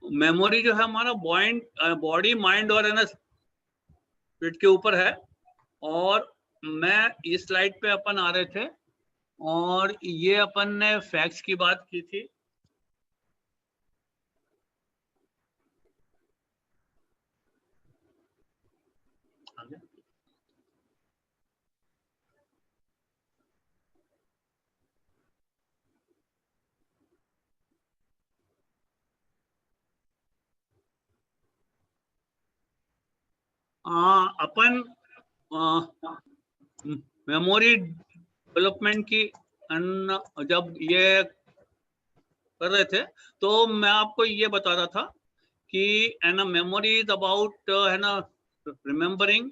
Memory जो है हमारा बॉडी माइंड और है ना स्पिरिट के ऊपर है। और मैं इस स्लाइड पे अपन आ रहे थे और ये अपन ने फैक्ट्स की बात की थी। अपन मेमोरी डेवलपमेंट की जब ये कर रहे थे तो मैं आपको ये बता रहा था कि है ना मेमोरी इज अबाउट है ना रिमेम्बरिंग।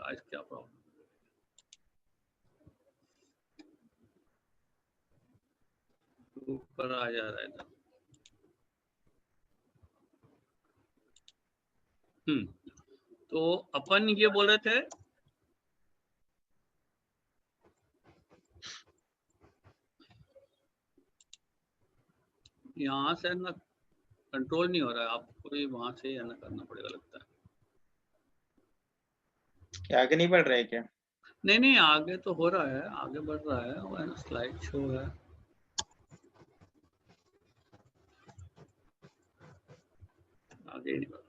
आज क्या प्रॉब्लम, ऊपर आ जा रहा है इधर। तो अपन ये बोल रहे थे यहाँ से ना कंट्रोल नहीं हो रहा है, आपको ही वहां से है ना करना पड़ेगा लगता है। क्या आगे नहीं बढ़ रहा है क्या? नहीं नहीं, आगे तो हो रहा है, आगे बढ़ रहा है, वो है ना स्लाइड शो है। आगे नहीं बढ़,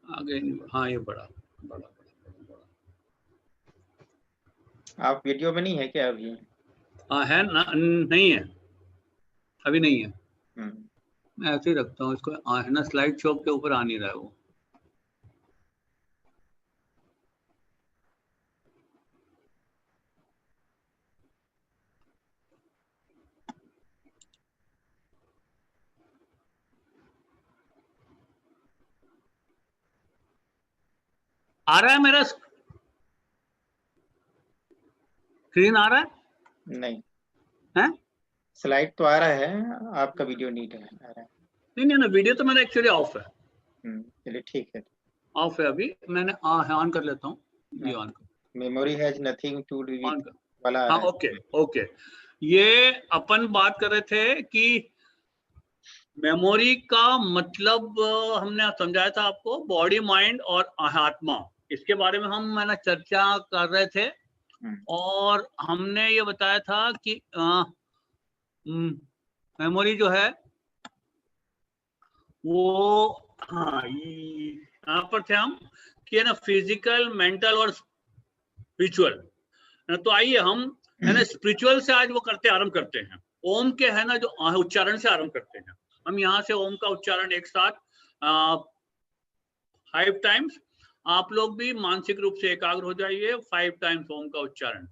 आगे नहीं बढ़, हाँ ये बड़ा बड़ा बड़ा बड़ा। आप वीडियो में नहीं है क्या अभी? हाँ है ना, नहीं है अभी, नहीं है। हम्म। मैं ऐसे ही रखता हूँ इसको, है ना स्लाइड शो के ऊपर आ नहीं रहा है वो। आ रहा है मेरा स्क्रीन, आ रहा है? नहीं, हैं? स्लाइड तो आ रहा है, आपका वीडियो नहीं आ रहा है। नहीं ना, वीडियो तो मेरा एक्चुअली ऑफ है। चलिए ठीक है। ऑफ है अभी, मैंने ऑन कर लेता हूँ, ये ऑन कर, memory has nothing to do on with कर। वाला आ हाँ रहा है। Okay okay. ये अपन बात कर रहे थे कि मेमोरी का मतलब हमने समझाया था आपको, बॉडी माइंड और आत्मा, इसके बारे में हम है ना चर्चा कर रहे थे। और हमने ये बताया था कि मेमोरी जो है वो, हाँ यहाँ पर थे हम कि है ना फिजिकल, मेंटल और स्पिरिचुअल। तो आइए हम है ना स्पिरिचुअल से आज वो करते आरंभ करते हैं। ओम के है ना जो उच्चारण से आरंभ करते हैं हम। यहाँ से ओम का उच्चारण एक साथ 5 टाइम्स। आप लोग भी मानसिक रूप से एकाग्र हो जाइए। 5 टाइम्स ओम का उच्चारण।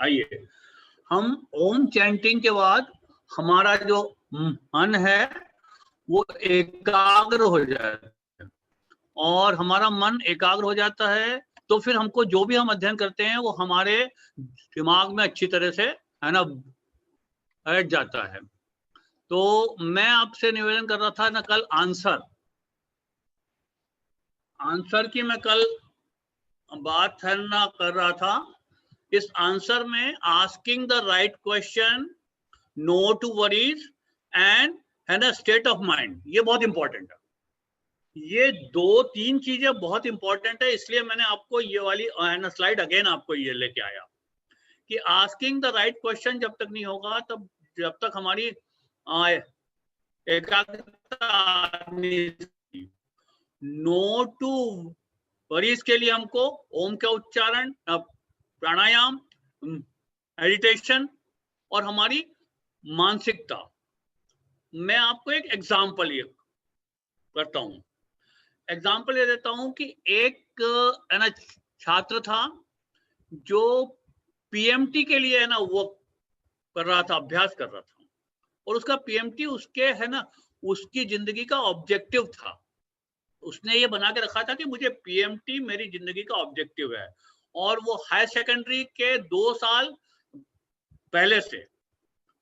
आइए हम ओम चैंटिंग के बाद हमारा जो मन है वो एकाग्र हो जाता है। और हमारा मन एकाग्र हो जाता है तो फिर हमको जो भी हम अध्ययन करते हैं वो हमारे दिमाग में अच्छी तरह से है ना बैठ जाता है। तो मैं आपसे निवेदन कर रहा था ना, कल आंसर की मैं कल बात है ना कर रहा था। इस आंसर में asking the right question, no to worries and है ना स्टेट ऑफ माइंड, ये बहुत इंपॉर्टेंट है। ये 2-3 चीजें बहुत इंपॉर्टेंट है, इसलिए मैंने आपको ये वाली है ना स्लाइड अगेन आपको ये लेके आया कि आस्किंग द राइट क्वेश्चन जब तक नहीं होगा तब जब तक हमारी एकाग्रता नो टू वरीज के लिए हमको ओम का उच्चारण, प्राणायाम, मेडिटेशन और हमारी मानसिकता। मैं आपको एक एग्जाम्पल ये करता हूँ, एग्जाम्पल ये देता हूँ कि एक है ना छात्र था जो पीएमटी के लिए है ना वो कर रहा था, अभ्यास कर रहा था, और उसका पीएमटी उसके है ना उसकी जिंदगी का ऑब्जेक्टिव था। उसने ये बना के रखा था कि मुझे पीएमटी मेरी जिंदगी का ऑब्जेक्टिव है, और वो हायर सेकेंडरी के 2 साल पहले से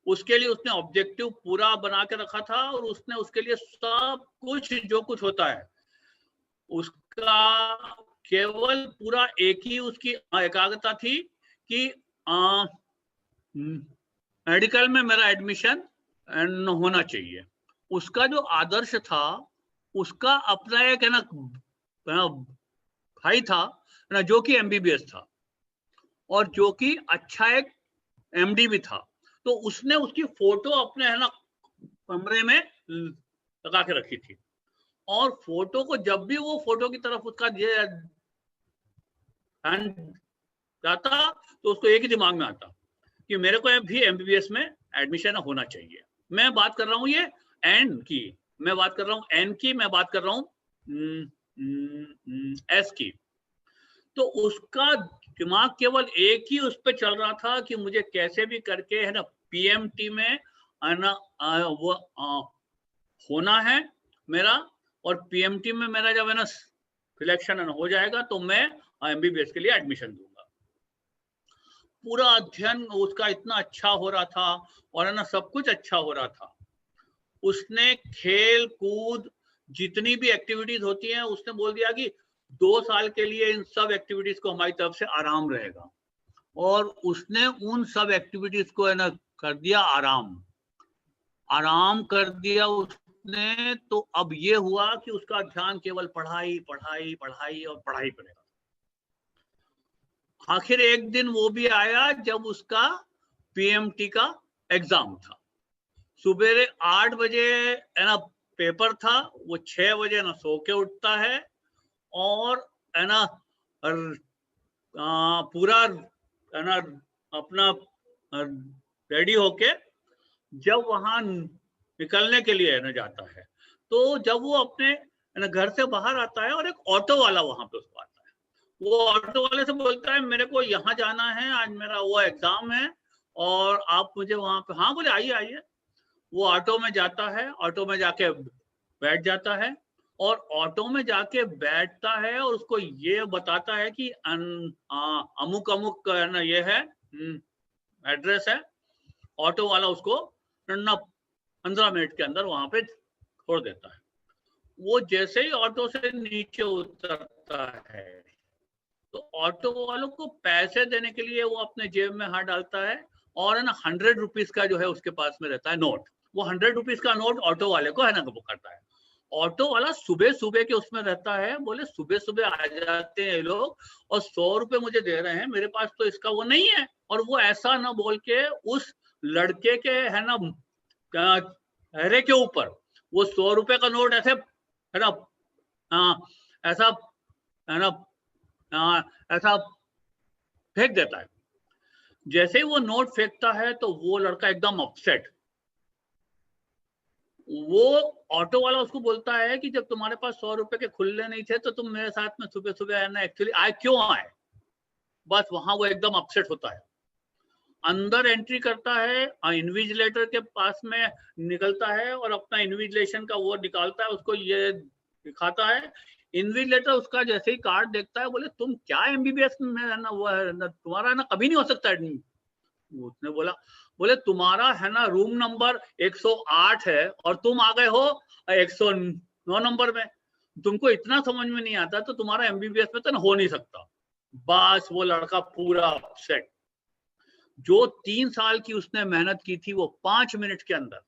उसके लिए उसने ऑब्जेक्टिव पूरा बना के रखा था, और उसने उसके लिए सब कुछ जो कुछ होता है उसका केवल पूरा एक ही उसकी एकाग्रता थी कि मेडिकल में मेरा एडमिशन होना चाहिए। उसका जो आदर्श था, उसका अपना एक है ना भाई था ना जो कि एमबीबीएस था और जो कि अच्छा एक एमडी भी था। तो उसने उसकी फोटो अपने है ना कमरे में लगा के रखी थी, और फोटो को जब भी वो फोटो की तरफ उसका हैंड जाता तो उसको एक ही दिमाग में आता कि मेरे को भी एमबीबीएस में एडमिशन होना चाहिए। मैं बात कर रहा हूँ ये एन की, मैं बात कर रहा हूँ एन की, मैं बात कर रहा हूँ एस की। तो उसका दिमाग केवल एक ही उस पर चल रहा था कि मुझे कैसे भी करके है ना पीएमटी में आना वो होना है मेरा, और पीएमटी में मेरा जब है ना सिलेक्शन हो जाएगा तो मैं एमबीबीएस के लिए एडमिशन दूंगा। पूरा अध्ययन उसका इतना अच्छा हो रहा था और है ना सब कुछ अच्छा हो रहा था। उसने खेल कूद जितनी भी एक्टिविटीज होती हैं उसने बोल दिया कि 2 साल के लिए इन सब एक्टिविटीज को हमारी तरफ से आराम रहेगा, और उसने उन सब एक्टिविटीज को है ना कर दिया आराम कर दिया उसने। तो अब ये हुआ कि उसका ध्यान केवल पढ़ाई पढ़ाई पढ़ाई और पढ़ाई पर है। आखिर एक दिन वो भी आया जब उसका पीएमटी का एग्जाम था। सुबह 8 बजे है ना पेपर था, वो 6 बजे ना सो के उठता है और है ना पूरा है ना अपना रेडी होके जब वहां निकलने के लिए है ना जाता है, तो जब वो अपने है ना घर से बाहर आता है और एक ऑटो वाला वहां पे उसको आता है, वो ऑटो वाले से बोलता है मेरे को यहाँ जाना है, आज मेरा वो एग्जाम है और आप मुझे वहां पे, हाँ बोले आइए आइए। वो ऑटो में जाता है, ऑटो में जाके बैठ जाता है और ऑटो में जाके बैठता है और उसको ये बताता है कि अमुक अमुक है ना ये है एड्रेस है। ऑटो वाला उसको 15 मिनट के अंदर वहां पे छोड़ देता है। वो जैसे ही ऑटो से नीचे उतरता है तो ऑटो वालों को पैसे देने के लिए वो अपने जेब में हाथ डालता है और है ना 100 रुपीज का जो है उसके पास में रहता है नोट। वो 100 रुपीज का नोट ऑटो वाले को है ना वो करता है। ऑटो वाला सुबह सुबह के उसमें रहता है, बोले सुबह सुबह आ जाते हैं लोग और 100 रुपए मुझे दे रहे हैं, मेरे पास तो इसका वो नहीं है। और वो ऐसा ना बोल के उस लड़के के है ना चेहरे के ऊपर वो 100 रुपए का नोट ऐसे है ना ऐसा है ना ऐसा फेंक देता है। जैसे ही वो नोट फेंकता है तो वो लड़का एकदम अपसेट। वो ऑटो वाला उसको बोलता है कि जब तुम्हारे पास 100 रुपए के खुले नहीं थे तो तुम मेरे साथ में सुबह सुबह है ना एक्चुअली आए क्यों आए। बस वहां वो एकदम अपसेट होता है, अंदर एंट्री करता है, इन्विजिलेटर के पास में निकलता है और अपना इन्विजिलेशन का वो निकालता है, उसको ये दिखाता है। इन्विजिलेटर उसका जैसे ही कार्ड देखता है बोले तुम क्या एमबीबीएस में है ना वो है ना तुम्हारा ना कभी नहीं हो सकता। उसने बोला बोले तुम्हारा है ना रूम नंबर 108 है और तुम आ गए हो 109 नंबर में, तुमको इतना समझ में नहीं आता तो तुम्हारा एमबीबीएस में तो हो नहीं सकता। बस वो लड़का पूरा अपसेट। जो 3 साल की उसने मेहनत की थी वो 5 मिनट के अंदर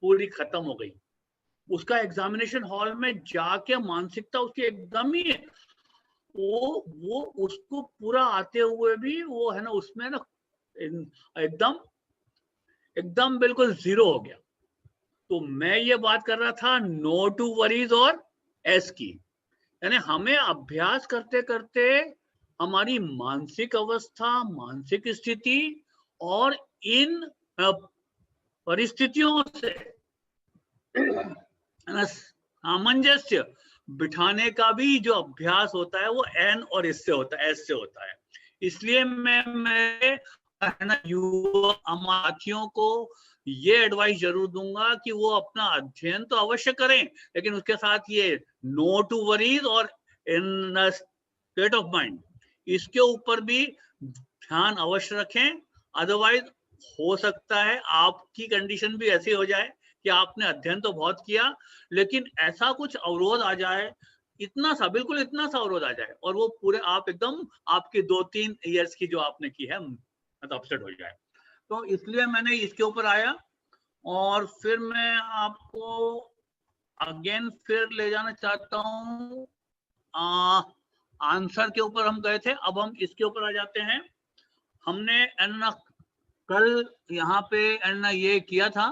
पूरी खत्म हो गई। उसका एग्जामिनेशन हॉल में जाके मानसिकता उसकी एकदम ही वो उसको पूरा आते हुए भी वो है ना उसमें ना एकदम एकदम बिल्कुल जीरो हो गया। तो मैं ये बात कर रहा था नो टू वरीज और एस की, यानी हमें अभ्यास करते करते हमारी मानसिक अवस्था, मानसिक स्थिति और इन परिस्थितियों से सामंजस्य बिठाने का भी जो अभ्यास होता है वो एन और इससे होता है, एस से होता है। इसलिए मैं युवा साथियों को ये एडवाइस जरूर दूंगा कि वो अपना अध्ययन तो अवश्य करें, लेकिन उसके साथ ये नो टू वरीज और इन स्टेट ऑफ माइंड, इसके ऊपर भी ध्यान अवश्य रखें। अदरवाइज हो सकता है आपकी कंडीशन भी ऐसी हो जाए कि आपने अध्ययन तो बहुत किया लेकिन ऐसा कुछ अवरोध आ जाए, इतना सा, बिल्कुल इतना सा अवरोध आ जाए और वो पूरे आप एकदम आपकी 2-3 ईयर्स की जो आपने की है मतलब अपसेट हो जाए। तो इसलिए मैंने इसके ऊपर आया और फिर मैं आपको अगेन फिर ले जाना चाहता हूँ। आंसर के ऊपर हम गए थे, अब हम इसके ऊपर आ जाते हैं। हमने एना कल यहाँ पे एना ये किया था,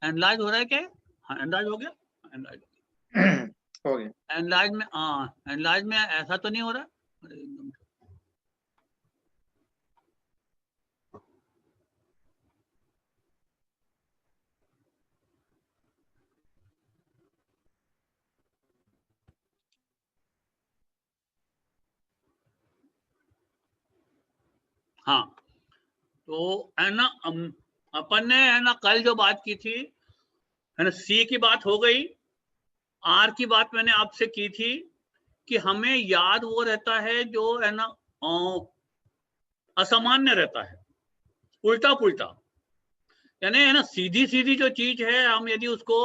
एनालाइज हो रहा है क्या? हाँ, एनालाइज हो गया, एनालाइज हो गया। एनालाइज में, हाँ एनालाइज में ऐसा तो नहीं हो रहा। हाँ, तो है ना, अपन ने है ना कल जो बात की थी है ना, सी की बात हो गई, आर की बात मैंने आपसे की थी कि हमें याद वो रहता है जो है ना असामान्य रहता है, उल्टा पुल्टा, यानी है ना सीधी सीधी जो चीज है हम यदि उसको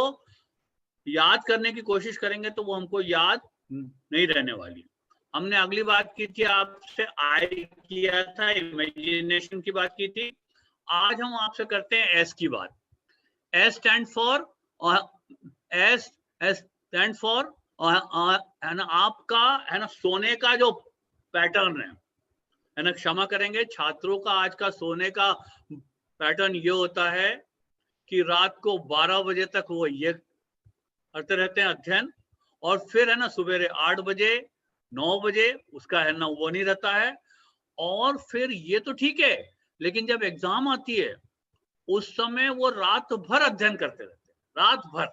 याद करने की कोशिश करेंगे तो वो हमको याद नहीं रहने वाली। हमने अगली बात की थी आपसे, आई किया था, इमेजिनेशन की बात की थी। आज हम आपसे करते हैं एस की बात। S stand for, S S stand for है ना आपका है ना सोने का जो पैटर्न है ना, क्षमा करेंगे छात्रों का आज का सोने का पैटर्न ये होता है कि रात को 12 बजे तक वो ये करते रहते हैं अध्ययन, और फिर है ना सवेरे 8 बजे 9 बजे उसका है ना वो नहीं रहता है। और फिर ये तो ठीक है, लेकिन जब एग्जाम आती है उस समय वो रात भर अध्ययन करते रहते हैं, रात भर।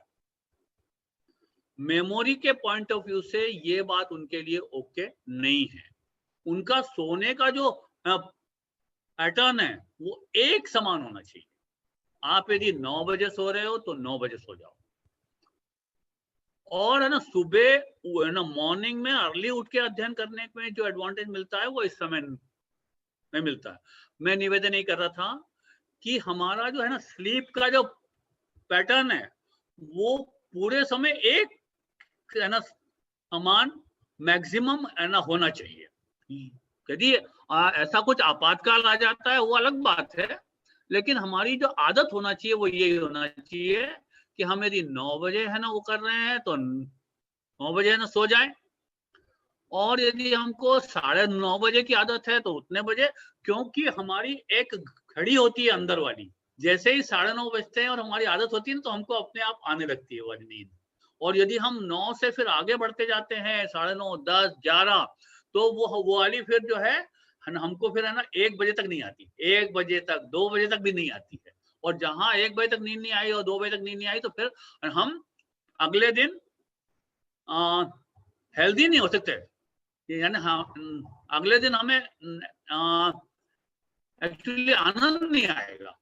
मेमोरी के पॉइंट ऑफ व्यू से ये बात उनके लिए ओके नहीं है। उनका सोने का जो पैटर्न है वो एक समान होना चाहिए। आप यदि 9 बजे सो रहे हो तो 9 बजे सो जाओ, और है ना सुबह है ना मॉर्निंग में अर्ली उठ के अध्ययन करने में जो एडवांटेज मिलता है वो इस समय नहीं मिलता है। मैं निवेदन नहीं कर रहा था कि हमारा जो है ना स्लीप का जो पैटर्न है वो पूरे समय एक है ना समान मैक्सिमम है ना होना चाहिए। यदि ऐसा कुछ आपातकाल आ जाता है वो अलग बात है, लेकिन हमारी जो आदत होना चाहिए वो यही होना चाहिए कि हम यदि 9 बजे है ना वो कर रहे हैं तो 9 बजे है ना सो जाए, और यदि हमको 9:30 बजे की आदत है तो उतने बजे, क्योंकि हमारी एक घड़ी होती है अंदर वाली, जैसे ही 9:30 बजते हैं और हमारी आदत होती है तो हमको अपने आप आने लगती है वाली नींद। और यदि हम 9 से फिर आगे बढ़ते जाते हैं 9:30, 10, 11, तो वो वाली फिर जो है हमको फिर है ना 1 बजे तक नहीं आती, 1 बजे तक, 2 बजे तक भी नहीं आती है। और जहां 1 बजे तक नींद नहीं आई और 2 बजे तक नींद नहीं आई तो फिर हम अगले दिन हेल्दी नहीं हो सकते, यानी हाँ अगले दिन हमें एक्चुअली आनंद नहीं आएगा,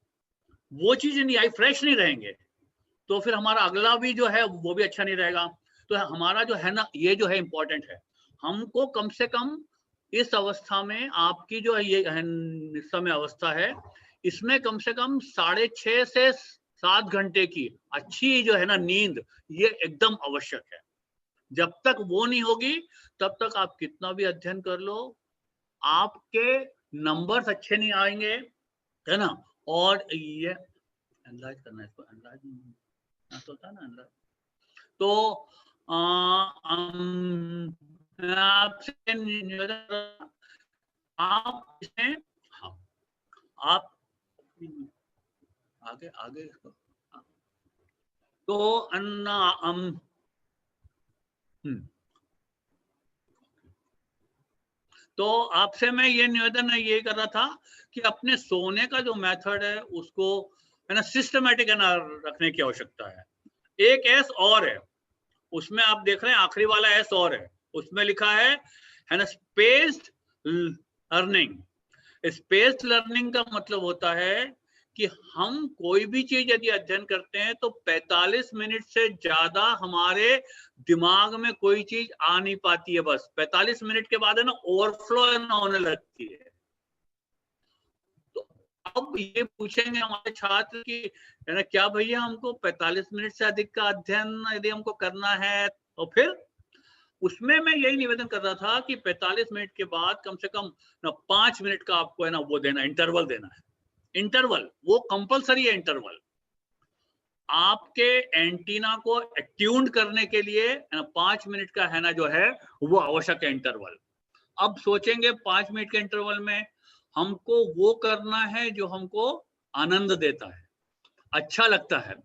वो चीज नहीं आई, फ्रेश नहीं रहेंगे, तो फिर हमारा अगला भी जो है वो भी अच्छा नहीं रहेगा। तो हमारा जो है ना ये जो है इम्पोर्टेंट है, हमको कम से कम इस अवस्था में आपकी जो ये समय अवस्था है इसमें कम से कम 6.5 से 7 घंटे की अच्छी जो है ना नींद ये एकदम आवश्यक है। जब तक वो नहीं होगी तब तक आप कितना भी अध्ययन कर लो आपके नंबर्स अच्छे नहीं आएंगे, है ना। और ये एनालाइज करना है, इसको एनालाइज होता है ना एनालाइज। तो मैं आपसे निवेदन आप इसमें, हाँ, आप आगे आगे इसको, तो अन्ना तो आपसे मैं ये निवेदन ये कर रहा था कि अपने सोने का जो मेथड है उसको है ना सिस्टमेटिक है ना रखने की आवश्यकता है। एक एस और है, उसमें आप देख रहे हैं आखिरी वाला एस और है, उसमें लिखा है ना स्पेस्ड लर्निंग। स्पेस्ड लर्निंग का मतलब होता है कि हम कोई भी चीज यदि अध्ययन करते हैं तो 45 मिनट से ज्यादा हमारे दिमाग में कोई चीज आ नहीं पाती है। बस 45 मिनट के बाद है ना ओवरफ्लो है ना होने लगती है। तो अब ये पूछेंगे हमारे छात्र कि है ना क्या भैया हमको 45 मिनट से अधिक का अध्ययन यदि हमको करना है, तो फिर उसमें मैं यही निवेदन कर रहा था कि 45 मिनट के बाद कम से कम 5 मिनट का आपको है ना वो देना, इंटरवल देना है। इंटरवल वो कंपलसरी है। इंटरवल आपके एंटीना को ट्यून्ड करने के लिए 5 मिनट का है ना जो है वो आवश्यक है इंटरवल। अब सोचेंगे 5 मिनट के इंटरवल में हमको वो करना है जो हमको आनंद देता है, अच्छा लगता है,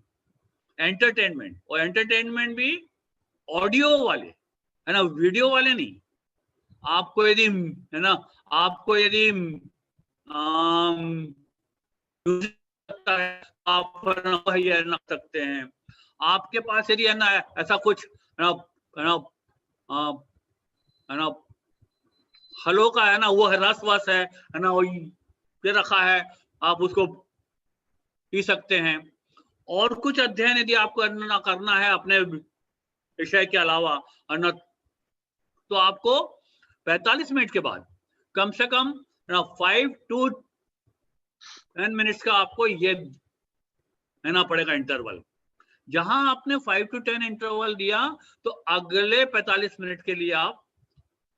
एंटरटेनमेंट। और एंटरटेनमेंट भी ऑडियो वाले है ना, वीडियो वाले नहीं। आपको यदि है ना, आपको यदि लगता है आप है ना सकते हैं। आपके पास यदि है ना ऐसा कुछ है ना है ना हलो का है ना वो है रस वस है ना वो ये रखा है, आप उसको पी सकते हैं। और कुछ अध्ययन यदि आपको ना करना है अपने विषय के अलावा ना, तो आपको 45 मिनट के बाद कम से कम 5 to 10 मिनट्स का आपको ये देना पड़ेगा इंटरवल। जहां आपने 5 to 10 इंटरवल दिया तो अगले 45 मिनट के लिए आप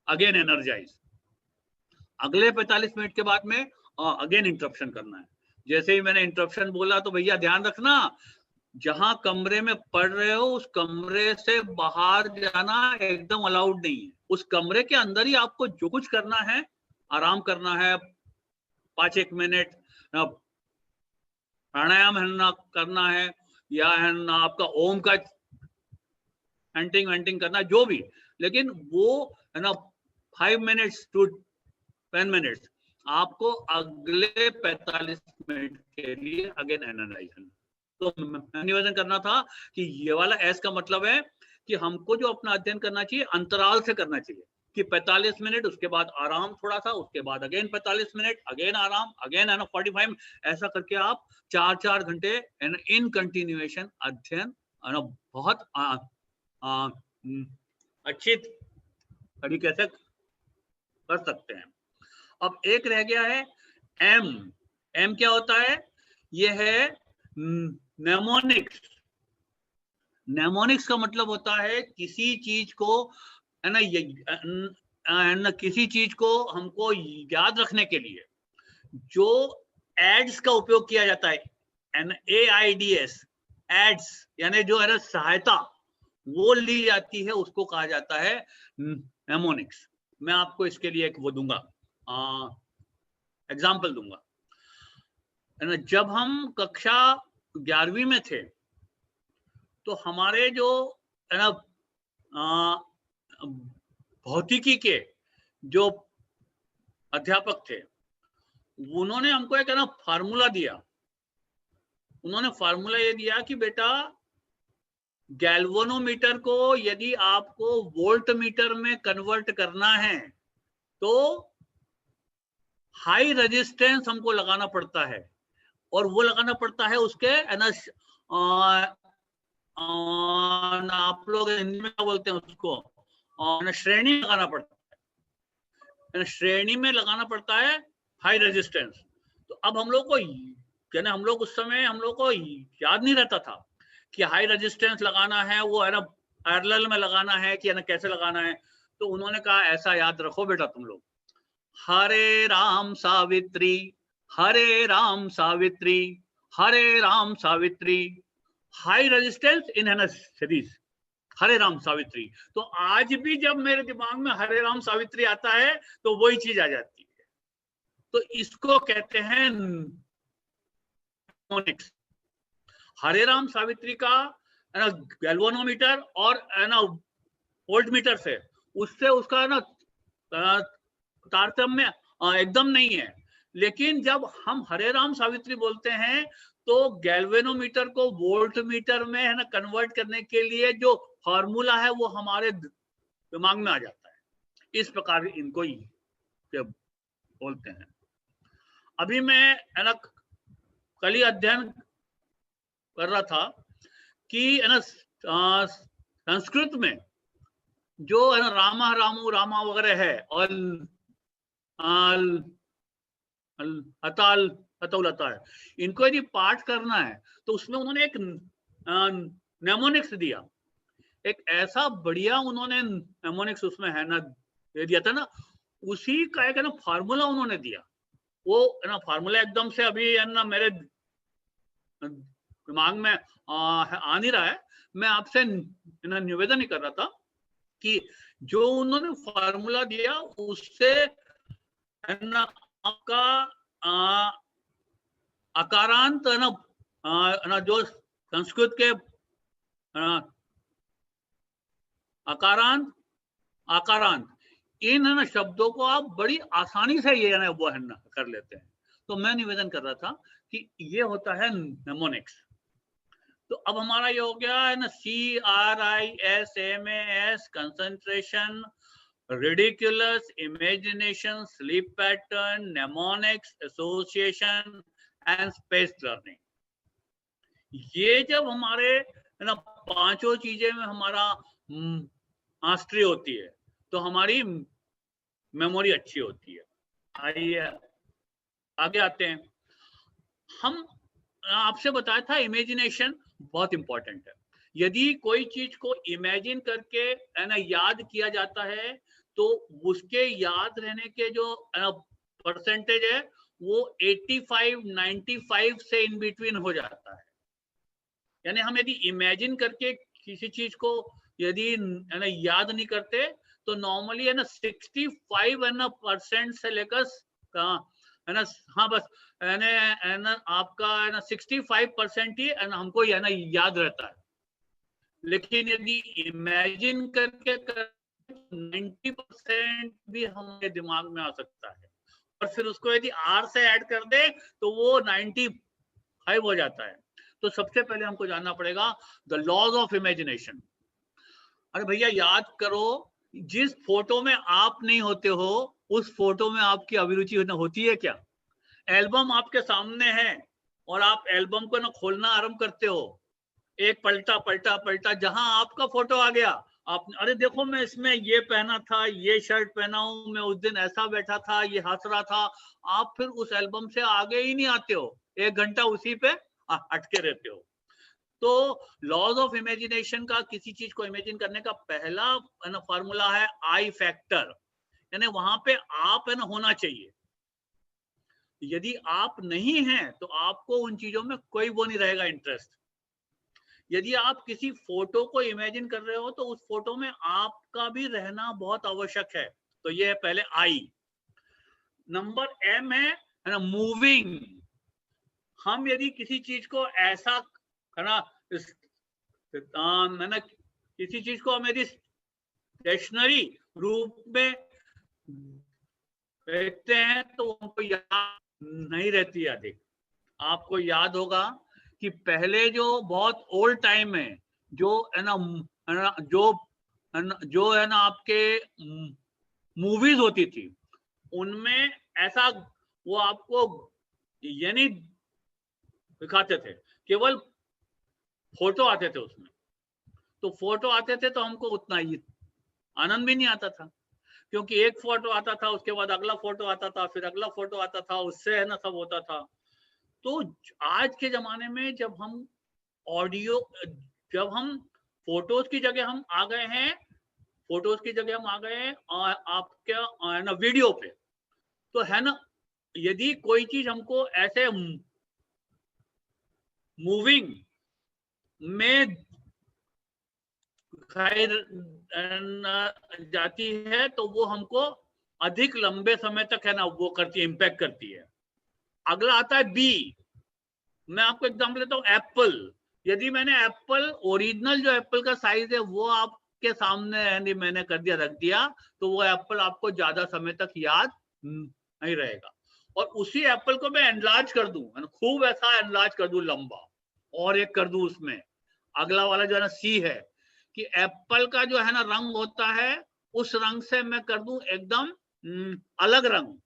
अगेन एनर्जाइज। अगले 45 मिनट के बाद में अगेन इंटरप्शन करना है। जैसे ही मैंने इंटरप्शन बोला तो भैया ध्यान रखना, जहां कमरे में पढ़ रहे हो उस कमरे से बाहर जाना एकदम अलाउड नहीं है। उस कमरे के अंदर ही आपको जो कुछ करना है, आराम करना है, 5-1 मिनट प्राणायाम है ना करना है, या है ना आपका ओम का चैंटिंग वैंटिंग करना, जो भी। लेकिन वो है ना 5 मिनट्स to 10 मिनट्स आपको अगले 45 मिनट के लिए अगेन एनालाइज करना। तो मैं निवेदन करना था कि ये वाला एस का मतलब है कि हमको जो अपना अध्ययन करना चाहिए अंतराल से करना चाहिए, कि 45 मिनट उसके बाद आराम थोड़ा सा, उसके बाद अगेन 45 मिनट अगेन आराम, अगेन है ना 45, ऐसा करके आप 4-4 घंटे इन कंटिन्यूएशन अध्ययन है ना बहुत अच्छी तरीके से कर सकते हैं। अब एक रह गया है एम। एम क्या होता है? ये है नेमोनिक्स। नेमोनिक्स का मतलब होता है किसी चीज को है ना किसी चीज को हमको याद रखने के लिए जो एड्स का उपयोग किया जाता है, AIDS, एड्स यानी जो है ना सहायता वो ली जाती है, उसको कहा जाता है नेमोनिक्स। मैं आपको इसके लिए एक वो दूंगा, एग्जाम्पल दूंगा है ना। जब हम कक्षा 11वीं में थे तो हमारे जो है ना भौतिकी के जो अध्यापक थे उन्होंने हमको एक है ना फार्मूला दिया। उन्होंने फार्मूला ये दिया कि बेटा गैल्वेनोमीटर को यदि आपको वोल्ट मीटर में कन्वर्ट करना है तो हाई रेजिस्टेंस हमको लगाना पड़ता है, और वो लगाना पड़ता है उसके है ना आप लोग हिंदी में क्या बोलते हैं उसको, श्रेणी में लगाना पड़ता है। श्रेणी में लगाना पड़ता है हाई रेजिस्टेंस। तो अब हम लोग को यानी हम लोग उस समय हम लोग को याद नहीं रहता था कि हाई रेजिस्टेंस लगाना है वो है ना पैरेलल में लगाना है कि है ना कैसे लगाना है। तो उन्होंने कहा ऐसा याद रखो बेटा तुम लोग, हरे राम सावित्री, हरे राम सावित्री, हरे Ram Savitri, high resistance in है ना सीरीज, हरे राम सावित्री। तो आज भी जब मेरे दिमाग में हरे राम सावित्री आता है तो वही चीज आ जाती है। तो इसको कहते हैं नेमोनिक्स। हरे राम सावित्री का गैल्वेनोमीटर और वोल्टमीटर से उससे उसका ना तारतम्य एकदम नहीं है। लेकिन जब हम हरे राम सावित्री बोलते हैं तो गैल्वेनोमीटर को वोल्टमीटर में है ना कन्वर्ट करने के लिए जो फॉर्मूला है वो हमारे दिमाग में आ जाता है। इस प्रकार इनको ही बोलते हैं। अभी मैं है ना कल ही अध्ययन कर रहा था कि है ना संस्कृत में जो है ना रामा रामू रामा वगैरह है और अताल अतौलता है, इनको यदि पाठ करना है तो उसमें उन्होंने एक नेमोनिक्स दिया। एक ऐसा बढ़िया उन्होंने नेमोनिक्स उसमें है ना दे दिया था ना, उसी का एक है ना फार्मूला उन्होंने दिया। वो है ना फार्मूला एकदम से अभी है ना मेरे दिमाग में आ नहीं रहा है। मैं आपसे निवेदन ही कर रहा था कि जो उन्होंने फार्मूला दिया उससे है ना आपका अकारांत है ना जो संस्कृत के अकारांत आकारांत इन है ना शब्दों को आप बड़ी आसानी से ये है वो है ना कर लेते हैं। तो मैं निवेदन कर रहा था कि ये होता है नेमोनिक्स। तो अब हमारा ये हो गया है ना CRISMAS concentration, ridiculous, imagination, sleep pattern, mnemonics, association and space learning. ये जब हमारे है ना पांचों चीजें में हमारा मास्टरी होती है तो हमारी मेमोरी अच्छी होती है। आइए आगे आते हैं। हम आपसे बताया था इमेजिनेशन बहुत इंपॉर्टेंट है। यदि कोई चीज को इमेजिन करके है ना याद किया जाता है तो उसके याद रहने के जो परसेंटेज है वो 85-95 से इन बिटवीन हो जाता है। यानी हम यदि इमेजिन करके किसी चीज को यदि है ना याद नहीं करते तो नॉर्मली है ना 65 है ना परसेंट से लेकर है ना हाँ बस है ना आपका है ना 65% ही है ना हमको है ना याद रहता है। लेकिन यदि इमेजिन करके 90% भी हमारे दिमाग में आ सकता है और फिर उसको यदि R से ऐड कर दे तो वो 95 हो जाता है। तो सबसे पहले हमको जानना पड़ेगा द लॉज ऑफ इमेजिनेशन। अरे भैया याद करो, जिस फोटो में आप नहीं होते हो उस फोटो में आपकी अभिरुचि होती है क्या? एल्बम आपके सामने है और आप एल्बम को ना खोलना आरंभ करते हो, एक पलटा पलटा पलटा जहां आपका फोटो आ गया, आप अरे देखो मैं इसमें ये पहना था, ये शर्ट पहना हूं, मैं उस दिन ऐसा बैठा था, ये हंस रहा था। आप फिर उस एल्बम से आगे ही नहीं आते हो, 1 घंटा उसी पे अटके रहते हो। तो लॉज ऑफ इमेजिनेशन का किसी चीज को इमेजिन करने का पहला है ना फॉर्मूला है आई फैक्टर, यानी वहां पे आप है ना होना चाहिए। यदि आप नहीं हैं तो आपको उन चीजों में कोई वो नहीं रहेगा इंटरेस्ट। यदि आप किसी फोटो को इमेजिन कर रहे हो तो उस फोटो में आपका भी रहना बहुत आवश्यक है। तो ये है पहले आई। नंबर M है ना मूविंग। हम यदि किसी चीज को ऐसा है ना किसी चीज को हम यदि स्टेशनरी रूप में देखते हैं तो हमको याद नहीं रहती अधिक। आपको याद होगा कि पहले जो बहुत ओल्ड टाइम में जो है ना जो है ना आपके मूवीज होती थी उनमें ऐसा वो आपको यानी दिखाते थे, केवल फोटो आते थे उसमें। तो फोटो आते थे तो हमको उतना ही आनंद भी नहीं आता था, क्योंकि एक फोटो आता था उसके बाद अगला फोटो आता था, फिर अगला फोटो आता था, उससे है ना सब होता था। तो आज के जमाने में जब हम फोटोज की जगह हम आ गए हैं, फोटोज की जगह हम आ गए हैं आपके है ना वीडियो पे, तो है ना यदि कोई चीज हमको ऐसे मूविंग में दिखाई जाती है तो वो हमको अधिक लंबे समय तक है ना वो करती है, इम्पैक्ट करती है। अगला आता है बी। मैं आपको एग्जाम्पल देता हूँ, एप्पल। यदि मैंने एप्पल ओरिजिनल जो एप्पल का साइज है वो आपके सामने यानी मैंने कर दिया, रख दिया, तो वो एप्पल आपको ज्यादा समय तक याद नहीं रहेगा। और उसी एप्पल को मैं एनलार्ज कर दूं, खूब ऐसा एनलार्ज कर दूं लंबा, और एक कर दूं उसमें। अगला वाला जो है ना सी है, कि एप्पल का जो है ना रंग होता है, उस रंग से मैं कर दूं एकदम अलग रंग,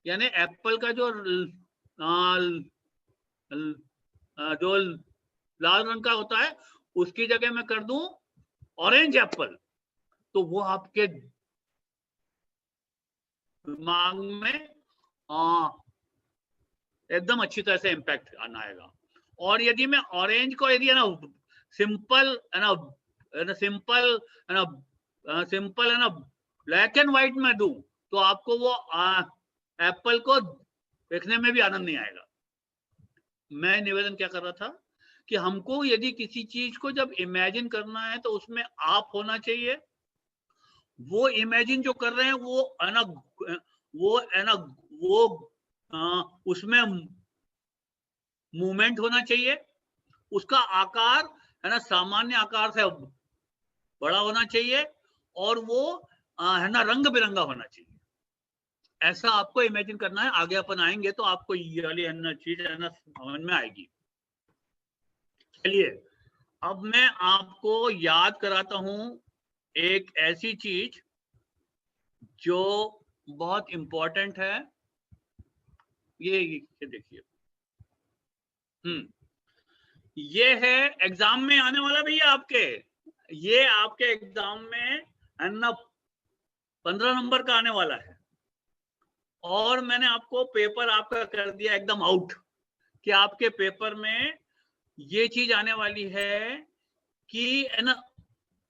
यानी एप्पल का जो जो लाल रंग का होता है उसकी जगह मैं कर दूं ऑरेंज एप्पल, तो वो आपके दिमाग में एकदम अच्छी तरह से इम्पैक्ट आएगा। और यदि मैं ऑरेंज को यदि है ना सिंपल है ना सिंपल है ना सिंपल है ना ब्लैक एंड व्हाइट में दूं, तो आपको वो एप्पल को देखने में भी आनंद नहीं आएगा। मैं निवेदन क्या कर रहा था कि हमको यदि किसी चीज को जब इमेजिन करना है तो उसमें आप होना चाहिए। वो इमेजिन जो कर रहे हैं वो है ना वो उसमें मूवमेंट होना चाहिए। उसका आकार है ना सामान्य आकार से बड़ा होना चाहिए, और वो है ना रंग बिरंगा होना चाहिए। ऐसा आपको इमेजिन करना है। आगे अपन आएंगे तो आपको ये वाली है ना चीज है ना समझ में आएगी। चलिए, अब मैं आपको याद कराता हूं एक ऐसी चीज जो बहुत इंपॉर्टेंट है। ये देखिए, ये है एग्जाम में आने वाला भैया आपके, ये आपके एग्जाम में है ना 15 नंबर का आने वाला है। और मैंने आपको पेपर आपका कर दिया एकदम आउट, कि आपके पेपर में ये चीज आने वाली है कि है ना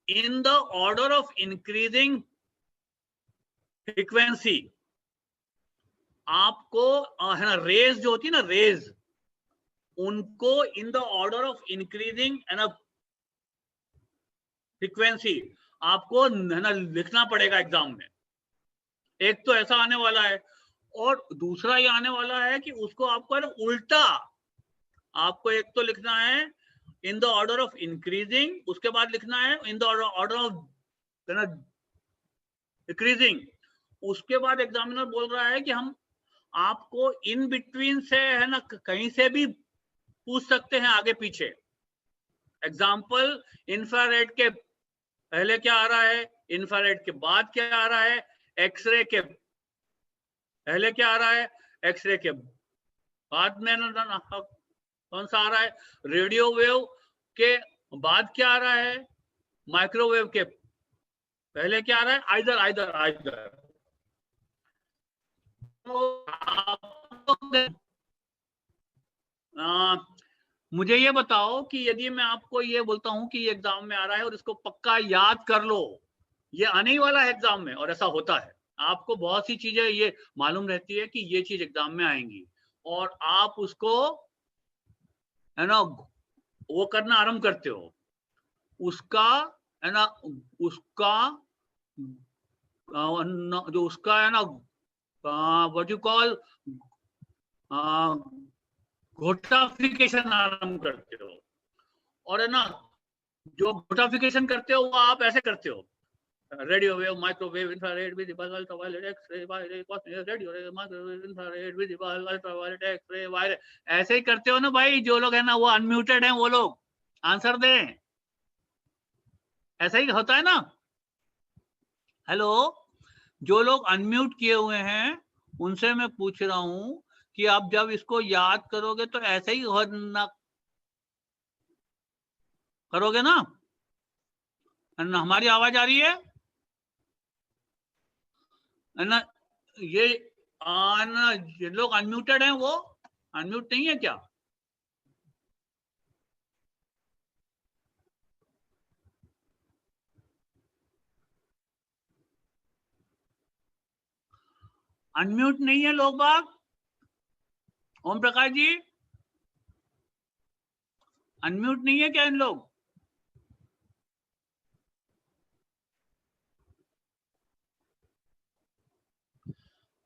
in the order of increasing frequency, आपको है ना रेज जो होती है ना रेज, उनको in the order of increasing है ना फ्रीक्वेंसी आपको है ना लिखना पड़ेगा एग्जाम में। एक तो ऐसा आने वाला है, और दूसरा ये आने वाला है कि उसको आपको उल्टा, आपको एक तो लिखना है in the order of increasing, उसके बाद लिखना है in the order of decreasing. उसके बाद एग्जामिनर बोल रहा है कि हम आपको इन बिटवीन से है ना कहीं से भी पूछ सकते हैं, आगे पीछे। एग्जाम्पल, इंफ्रारेड के पहले क्या आ रहा है, इंफ्रारेड के बाद क्या आ रहा है, एक्सरे के पहले क्या आ रहा है, एक्सरे के बाद में कौन सा आ रहा है, रेडियो वेव के बाद क्या आ रहा है, माइक्रोवेव के पहले क्या आ रहा है, आइदर आइदर आइदर। मुझे ये बताओ कि यदि मैं आपको ये बोलता हूं कि ये एग्जाम में आ रहा है और इसको पक्का याद कर लो, ये आने ही वाला है एग्जाम में, और ऐसा होता है। आपको बहुत सी चीजें ये मालूम रहती है कि ये चीज एग्जाम में आएंगी, और आप उसको है ना वो करना आरंभ करते हो, उसका है ना उसका जो उसका है ना व्हाट यू कॉल घोटाफिकेशन आरंभ करते हो। और है ना जो घोटाफिकेशन करते हो वो आप ऐसे करते हो, radio wave, microwave, infrared, visible, ultraviolet, X ray, violet, cosmic radio, microwave, infrared, visible, ultraviolet, X ray, violet, ऐसे ही करते हो ना भाई। जो लोग है ना वो अनम्यूटेड हैं वो लोग आंसर दें, ऐसा ही होता है ना। हेलो, जो लोग अनम्यूट किए हुए हैं उनसे मैं पूछ रहा हूं कि आप जब इसको याद करोगे तो ऐसे ही ना करोगे ना। हमारी आवाज आ रही है ना? ये ना ये लोग अनम्यूटेड हैं, वो अनम्यूट नहीं है क्या? अनम्यूट नहीं है लोग बाग? ओम प्रकाश जी, अनम्यूट नहीं है क्या इन लोग?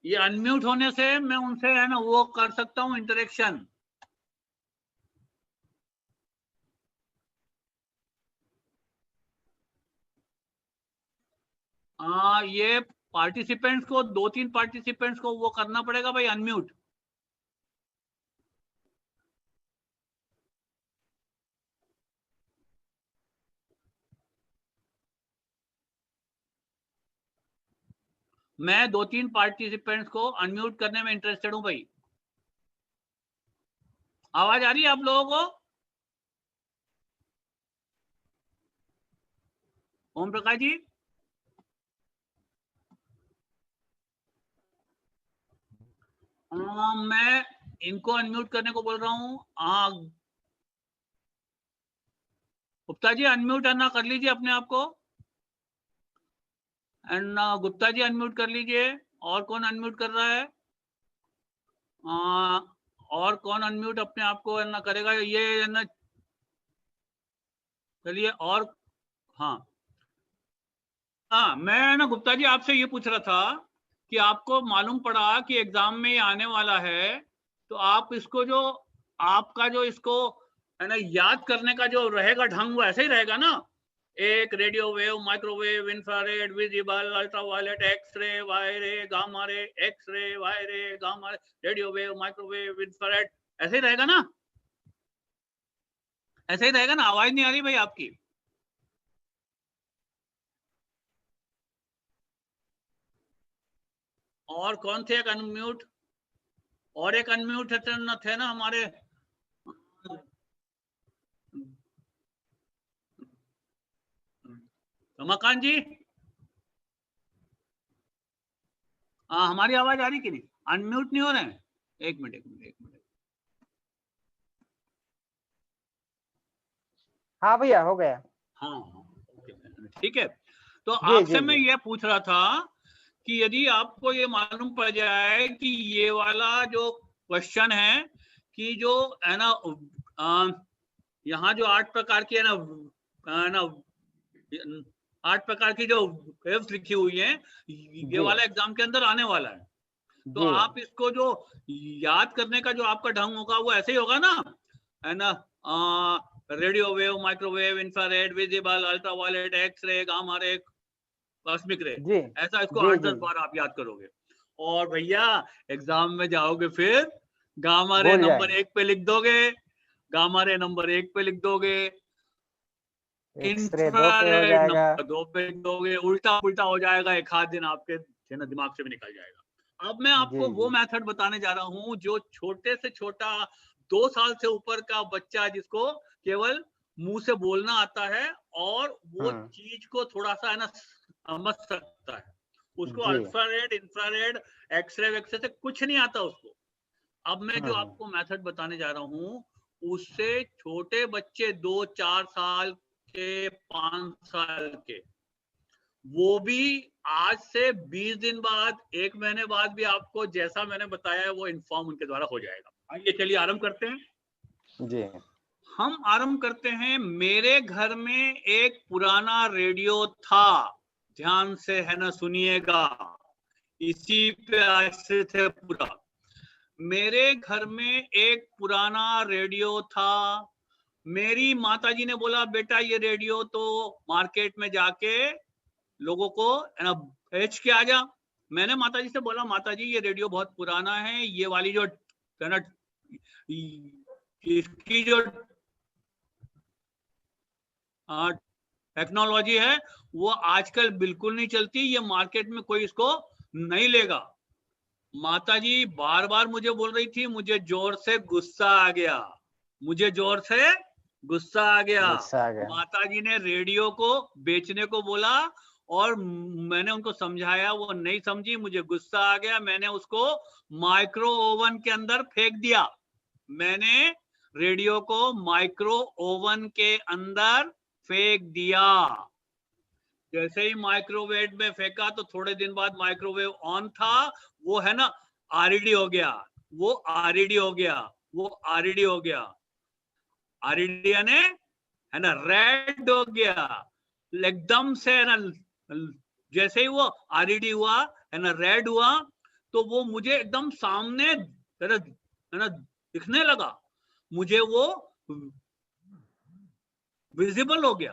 ये अनम्यूट होने से मैं उनसे है ना वो कर सकता हूँ इंटरेक्शन। ये पार्टिसिपेंट्स को 2-3 पार्टिसिपेंट्स को वो करना पड़ेगा भाई अनम्यूट। मैं 2-3 पार्टिसिपेंट्स को अनम्यूट करने में इंटरेस्टेड हूं भाई। आवाज आ रही है आप लोगों को? ओम प्रकाश जी, मैं इनको अनम्यूट करने को बोल रहा हूँ। गुप्ता जी अनम्यूट है ना, कर लीजिए अपने आप को। एंड गुप्ता जी अनम्यूट कर लीजिए। और कौन अनम्यूट कर रहा है? और कौन अनम्यूट अपने आप को है ना करेगा? ये है ना, चलिए। और हाँ मैं ना गुप्ता जी आपसे ये पूछ रहा था कि आपको मालूम पड़ा कि एग्जाम में ये आने वाला है, तो आप इसको जो आपका जो इसको है ना याद करने का जो रहेगा ढंग वो ऐसे ही रहेगा ना? एक radio wave, microwave, infrared, visible, ultraviolet, X ray, Y ray, gamma ray, X ray, Y ray, gamma ray, radio wave, microwave, infrared, ऐसे ही रहेगा ना? ऐसे ही रहेगा ना? आवाज नहीं आ रही भाई आपकी? और कौन थे एक अनम्यूट? और एक अनम्यूट थे ना हमारे रमाकांत जी। हमारी आवाज आ रही कि नहीं? अनम्यूट नहीं हो रहे हैं? एक मिनट। हाँ भैया हो गया। हाँ ठीक है। तो जी आपसे जी मैं जी। ये पूछ रहा था कि यदि आपको ये मालूम पड़ जाए कि ये वाला जो क्वेश्चन है कि जो है ना यहाँ जो 8 प्रकार की है ना 8 प्रकार की जो वेव्स लिखी हुई हैं, ये जी वाला एग्जाम के अंदर आने वाला है, तो जी आप इसको जो याद करने का जो आपका ढंग होगा वो ऐसे ही होगा ना, है ना? Radio wave, microwave, infrared, visible, ultraviolet, x ray, gamma ray, cosmic ray, जी ऐसा इसको जी 8-10 बार आप याद करोगे। और भैया एग्जाम में जाओगे फिर गामा रे भूल नंबर जाएंगे। 1 पे लिख दोगे, गामा रे नंबर 1 पे लिख दोगे, एक्सरे 2 पे हो इंफ्रारेड जाएगा। नंबर 2 पे लिख दोगे, उल्टा पुल्टा हो जाएगा, एक आध दिन आपके दिमाग से भी निकल जाएगा। अब मैं जी आपको वो जी मेथड बताने जा रहा हूँ जो छोटे से छोटा 2 साल से ऊपर का बच्चा जिसको केवल मुंह से बोलना आता है और वो चीज को थोड़ा सा है ना समझ सकता है, उसको जी अल्ट्रारेड, इंफ्रारेड, एक्सरे वैक्सरे से कुछ नहीं आता उसको। अब मैं जो हम्म आपको मेथड बताने जा रहा हूँ उससे छोटे बच्चे 2-4 साल के, 5 साल के, वो भी आज से 20 दिन बाद, 1 महीने बाद भी आपको जैसा मैंने बताया है वो इन्फॉर्म उनके द्वारा हो जाएगा। आइए चलिए आरंभ करते हैं। जी। हम आरंभ करते हैं। मेरे घर में एक पुराना रेडियो था, ध्यान से है ना सुनिएगा, इसी पे आश्रित है पूरा। मेरे घर में एक पुराना रेडियो था। मेरी माताजी ने बोला बेटा ये रेडियो तो मार्केट में जाके लोगों को है ना बेच के आ जा। मैंने माताजी से बोला माताजी ये रेडियो बहुत पुराना है, ये वाली जो है ना इसकी जो टेक्नोलॉजी है वो आजकल बिल्कुल नहीं चलती, ये मार्केट में कोई इसको नहीं लेगा। माताजी बार बार मुझे बोल रही थी, मुझे जोर से गुस्सा आ गया, मुझे जोर से गुस्सा आ गया। गुस्सा आ गया। माताजी ने रेडियो को बेचने को बोला और मैंने उनको समझाया, वो नहीं समझी, मुझे गुस्सा आ गया, मैंने उसको माइक्रो ओवन के अंदर फेंक दिया। मैंने रेडियो को माइक्रो ओवन के अंदर फेंक दिया। जैसे ही माइक्रोवेव में फेंका तो थोड़े दिन बाद माइक्रोवेव ऑन था, वो है ना आरईडी हो गया, वो आरईडी हो गया, वो आरईडी हो गया, आरईडी यानी है ना रेड हो गया एकदम से, है ना जैसे ही वो आरईडी हुआ है ना रेड हुआ, तो वो मुझे एकदम सामने है ना दिखने लगा, मुझे वो विजिबल हो गया।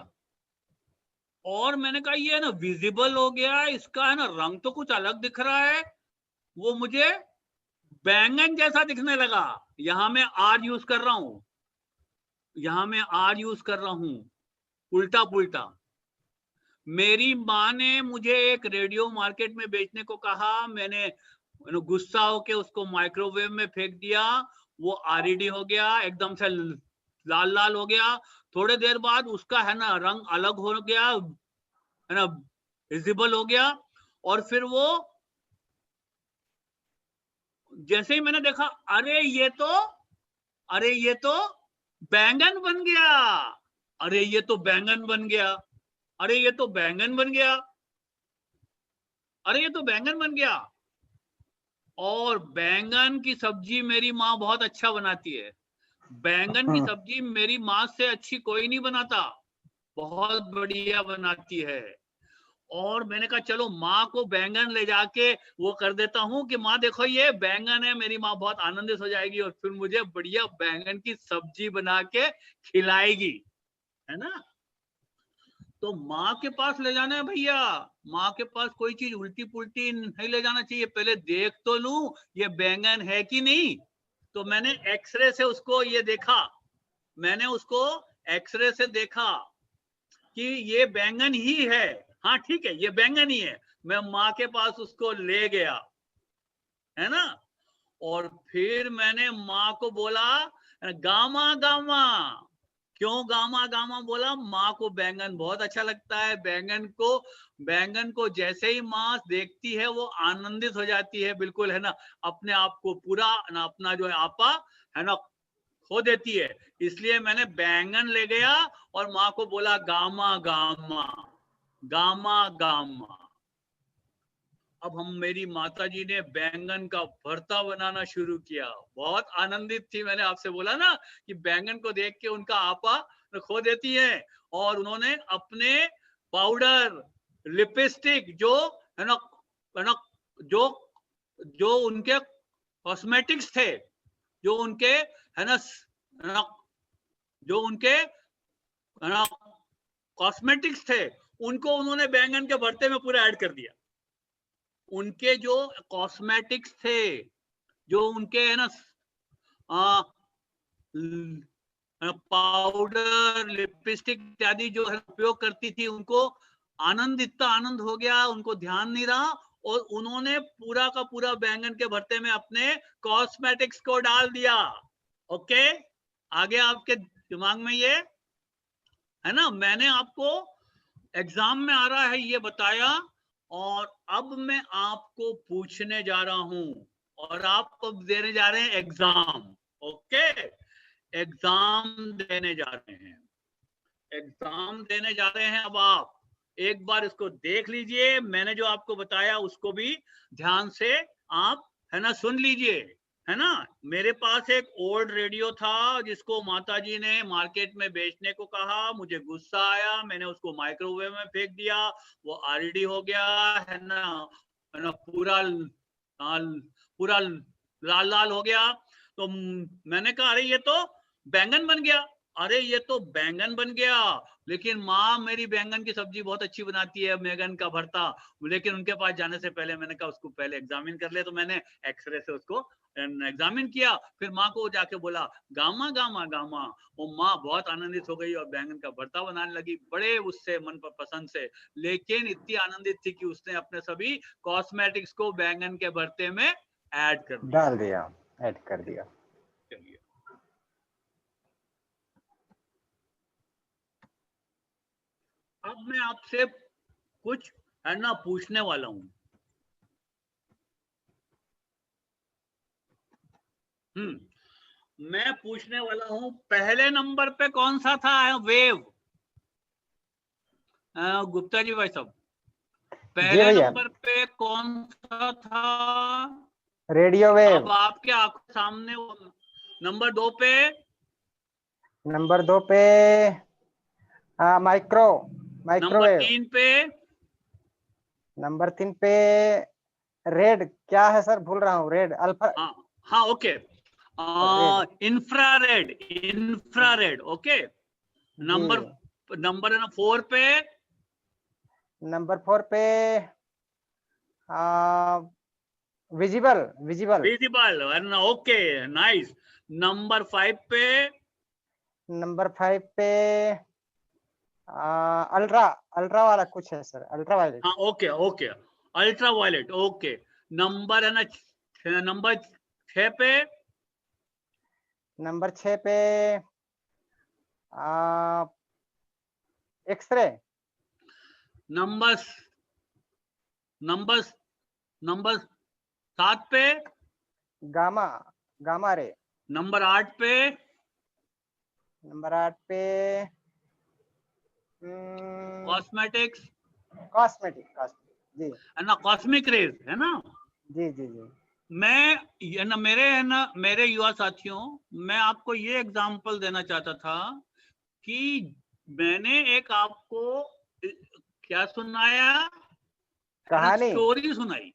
और मैंने कहा ये है ना विजिबल हो गया, इसका है ना रंग तो कुछ अलग दिख रहा है, वो मुझे बैंगन जैसा दिखने लगा। यहां मैं आर यूज कर रहा हूं, यहां मैं आर यूज कर रहा हूं, उल्टा पुल्टा। मेरी माँ ने मुझे एक रेडियो मार्केट में बेचने को कहा, मैंने गुस्सा होके उसको माइक्रोवेव में फेंक दिया, वो आरईडी हो गया, एकदम से लाल लाल हो गया। थोड़े देर बाद उसका है ना रंग अलग हो गया, है ना विजिबल हो गया। और फिर वो जैसे ही मैंने देखा, अरे ये तो बैंगन बन गया, अरे ये तो बैंगन बन गया, अरे ये तो बैंगन बन गया, अरे ये तो बैंगन बन गया। और बैंगन की सब्जी मेरी माँ बहुत अच्छा बनाती है, बैंगन की सब्जी मेरी माँ से अच्छी कोई नहीं बनाता, बहुत बढ़िया बनाती है। और मैंने कहा चलो माँ को बैंगन ले जाके वो कर देता हूँ कि माँ देखो ये बैंगन है, मेरी माँ बहुत आनंदित हो जाएगी और फिर मुझे बढ़िया बैंगन की सब्जी बना के खिलाएगी, है ना। तो माँ के पास ले जाना है भैया, माँ के पास कोई चीज उल्टी पुल्टी नहीं ले जाना चाहिए, पहले देख तो लूं ये बैंगन है कि नहीं। तो मैंने एक्सरे से उसको ये देखा, मैंने उसको एक्सरे से देखा कि ये बैंगन ही है, हाँ ठीक है ये बैंगन ही है। मैं माँ के पास उसको ले गया, है ना। और फिर मैंने माँ को बोला गामा गामा। क्यों गामा गामा बोला? माँ को बैंगन बहुत अच्छा लगता है, बैंगन को जैसे ही माँ देखती है वो आनंदित हो जाती है, बिल्कुल है ना, अपने आप को पूरा ना अपना जो है आपा है ना खो देती है। इसलिए मैंने बैंगन ले गया और माँ को बोला गामा गामा गामा गामा। अब मेरी माता जी ने बैंगन का भरता बनाना शुरू किया, बहुत आनंदित थी। मैंने आपसे बोला ना कि बैंगन को देख के उनका आपा खो देती है। और उन्होंने अपने पाउडर, लिपस्टिक जो है ना जो जो उनके कॉस्मेटिक्स थे, जो उनके है ना जो उनके है ना कॉस्मेटिक्स थे, उनको उन्होंने बैंगन के भरते में पूरा ऐड कर दिया। उनके जो कॉस्मेटिक्स थे, जो उनके है ना पाउडर, लिपस्टिक इत्यादि जो है उपयोग करती थी, उनको आनंद, इतना आनंद हो गया, उनको ध्यान नहीं रहा और उन्होंने पूरा का पूरा बैंगन के भरते में अपने कॉस्मेटिक्स को डाल दिया। ओके, आगे आपके दिमाग में ये है ना, मैंने आपको एग्जाम में आ रहा है ये बताया और अब मैं आपको पूछने जा रहा हूं और आप अब देने जा रहे हैं एग्जाम। ओके, एग्जाम देने जा रहे हैं, एग्जाम देने जा रहे हैं। अब आप एक बार इसको देख लीजिए, मैंने जो आपको बताया उसको भी ध्यान से आप है ना सुन लीजिए, है ना। मेरे पास एक ओल्ड रेडियो था जिसको माताजी ने मार्केट में बेचने को कहा, मुझे गुस्सा आया, मैंने उसको माइक्रोवेव में फेंक दिया, वो आरईडी हो गया, है ना पूरा पूरा लाल लाल हो गया। तो मैंने कहा अरे ये तो बैंगन बन गया, अरे ये तो बैंगन बन गया, लेकिन माँ मेरी बैंगन की सब्जी बहुत अच्छी बनाती है, बैंगन का भरता। लेकिन उनके पास जाने से पहले मैंने कहा उसको पहले एग्जामिन कर ले, तो मैंने एक्सरे से उसको एग्जामिन किया, फिर माँ को जाके बोला गामा गामा गामा। वो माँ बहुत आनंदित हो गई और बैंगन का भरता बनाने लगी, बड़े उससे मन पर पसंद से। लेकिन इतनी आनंदित थी कि उसने अपने सभी कॉस्मेटिक्स को बैंगन के भरते में ऐड कर दिया, डाल दिया, ऐड कर दिया। चलिए अब मैं आपसे कुछ है ना पूछने वाला हूं। मैं पूछने वाला हूं, पहले नंबर पे कौन सा था वेव? गुप्ता जी भाई साहब, पहले भैया। नंबर पे कौन सा था? Radio wave. अब आपके आंखों सामने नंबर 2 पे, नंबर 2 पे नंबर माइक्रोवेव। 3 पे, नंबर 3 पे रेड क्या है सर, भूल रहा हूँ। रेड अल्फा हाँ हाँ okay, red infrared, infrared okay. Number जी। नंबर है ना 4 पे, नंबर 4 पे visible visible. Visible okay nice. Number 5 पे, नंबर 5 पे अल्ट्रा अल्ट्रा वाला कुछ है सर, अल्ट्रा वायलेट। हाँ okay okay, ultra violet okay. Number है ना नंबर 6 पे, नंबर 6 पे एक्सरे। नंबर नंबर नंबर 7 पे, गामा गामा रे। नंबर 8 पे, नंबर 8 पे कॉस्मेटिक्स कॉस्मेटिक कॉस्मेटिक जी है ना, कॉस्मिक रेज है ना। जी जी जी। मैं ये ना मेरे युवा साथियों, मैं आपको ये एग्जांपल देना चाहता था कि मैंने एक आपको क्या सुनाया है ना, कहानी। स्टोरी सुनाई,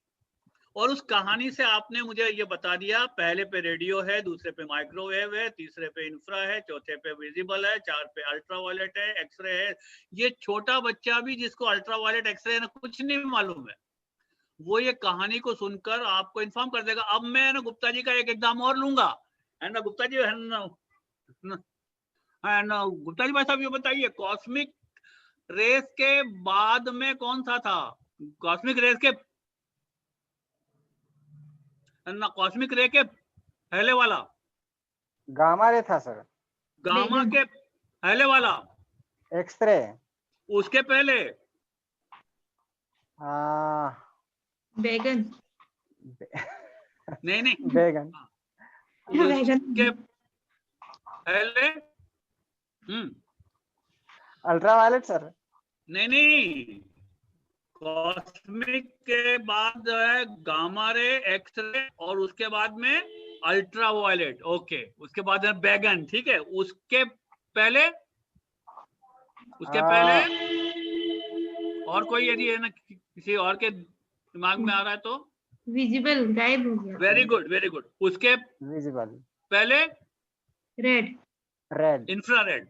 और उस कहानी से आपने मुझे ये बता दिया पहले पे रेडियो है, दूसरे पे माइक्रोवेव है, तीसरे पे इंफ्रा है, चौथे पे विजिबल है, 4 पे अल्ट्रावायलेट है, एक्सरे है। ये छोटा बच्चा भी जिसको अल्ट्रावायलेट एक्सरे ना कुछ नहीं मालूम है, वो ये कहानी को सुनकर आपको इन्फॉर्म कर देगा। अब मैं ना गुप्ता जी का एक एग्जाम और लूंगा, है ना गुप्ता जी, है ना गुप्ता जी भाई साहब, ये बताइए कॉस्मिक रेस के बाद में कौन सा था? कॉस्मिक रेस के ना, कॉस्मिक रे के पहले वाला, गामा रे था सर। गामा बैगन, के पहले वाला, एक्सरे उसके पहले, बैगन, नहीं नहीं, बैगन बैगन, उसके पहले, अल्ट्रा वायलेट सर। नहीं नहीं, कॉस्मिक के बाद जो है गामा रे, एक्सरे, और उसके बाद में अल्ट्रा वायलेट ओके, उसके बाद है बैगन, ठीक है। उसके पहले, उसके पहले और कोई यदि है ना किसी और के दिमाग में आ रहा है तो? विजिबल गायब हो गया, वेरी गुड वेरी गुड। उसके विजिबल पहले रेड, रेड। इंफ्रारेड,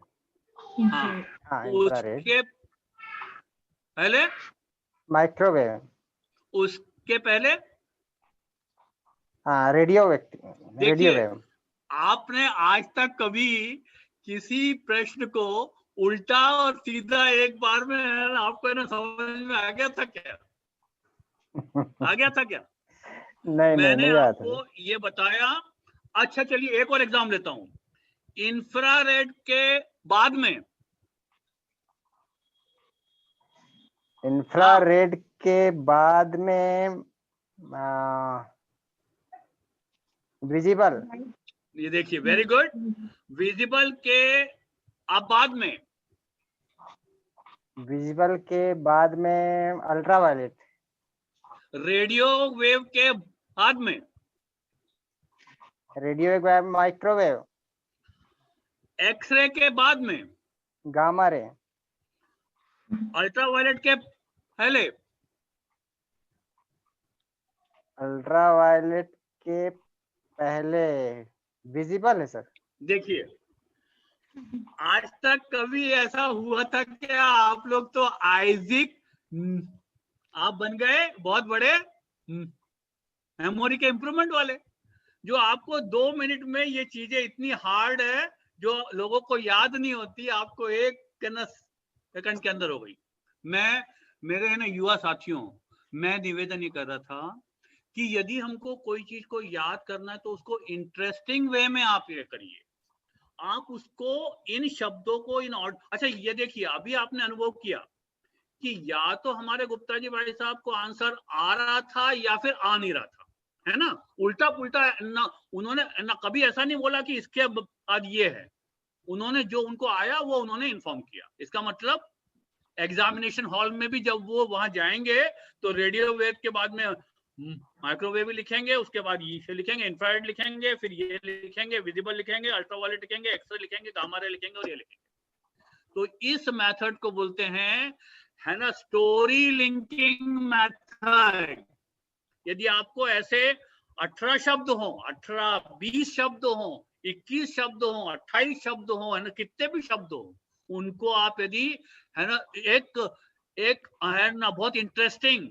हाँ। हाँ इंफ्रारेड। उसके पहले, माइक्रोवेव। उसके पहले, हाँ रेडियो रेडियो देखिए वेव। आपने आज तक कभी किसी प्रश्न को उल्टा और सीधा एक बार में है ना, आपको है ना समझ में आ गया था क्या? आ गया था क्या? नहीं मैंने नहीं आया था। आपको ये बताया। अच्छा चलिए एक और एग्जाम लेता हूं। इंफ्रारेड के बाद में, इंफ्रारेड के बाद में विजिबल। ये देखिए वेरी गुड। विजिबल के अब बाद में, विजिबल के बाद में अल्ट्रा वायलेट। रेडियो वेव के बाद में, रेडियो वेव माइक्रोवेव। एक्सरे के बाद में, गामा रे। अल्ट्रावायलेट के पहले, अल्ट्रा वायलेट के पहले विजिबल है सर। देखिए आज तक कभी ऐसा हुआ था क्या? आप लोग तो आइजिक आप बन गए बहुत बड़े मेमोरी के इंप्रूवमेंट वाले, जो आपको 2 मिनट में ये चीजें इतनी हार्ड है जो लोगों को याद नहीं होती, आपको एक सेकंड के अंदर हो गई। मैं मेरे है ना युवा साथियों, मैं निवेदन ये कर रहा था कि यदि हमको कोई चीज को याद करना है तो उसको इंटरेस्टिंग वे में आप ये करिए। आप उसको इन शब्दों को अच्छा ये देखिए, अभी आपने अनुभव किया कि या तो हमारे गुप्ता जी भाई साहब को आंसर आ रहा था या फिर आ नहीं रहा था, है ना, उल्टा पुल्टा ना। उन्होंने ना कभी ऐसा नहीं बोला कि इसके बाद ये है, उन्होंने जो उनको आया वो उन्होंने इन्फॉर्म किया। इसका मतलब एग्जामिनेशन हॉल में भी जब वो वहां जाएंगे तो रेडियो वेव के बाद में माइक्रोवेव लिखेंगे, उसके बाद ये लिखेंगे, इंफ्रारेड लिखेंगे, फिर ये लिखेंगे, विजिबल लिखेंगे, अल्ट्रावायलेट लिखेंगे, एक्सरे लिखेंगे, गामा रे लिखेंगे और ये लिखेंगे। तो इस मेथड को बोलते हैं है ना स्टोरी लिंकिंग मेथड। यदि आपको ऐसे 18 शब्द हो, 18, 20 शब्द हो, 21 शब्द हो, 28 शब्द हो, है ना, कितने भी शब्द हो, उनको आप यदि, है ना, एक है ना बहुत इंटरेस्टिंग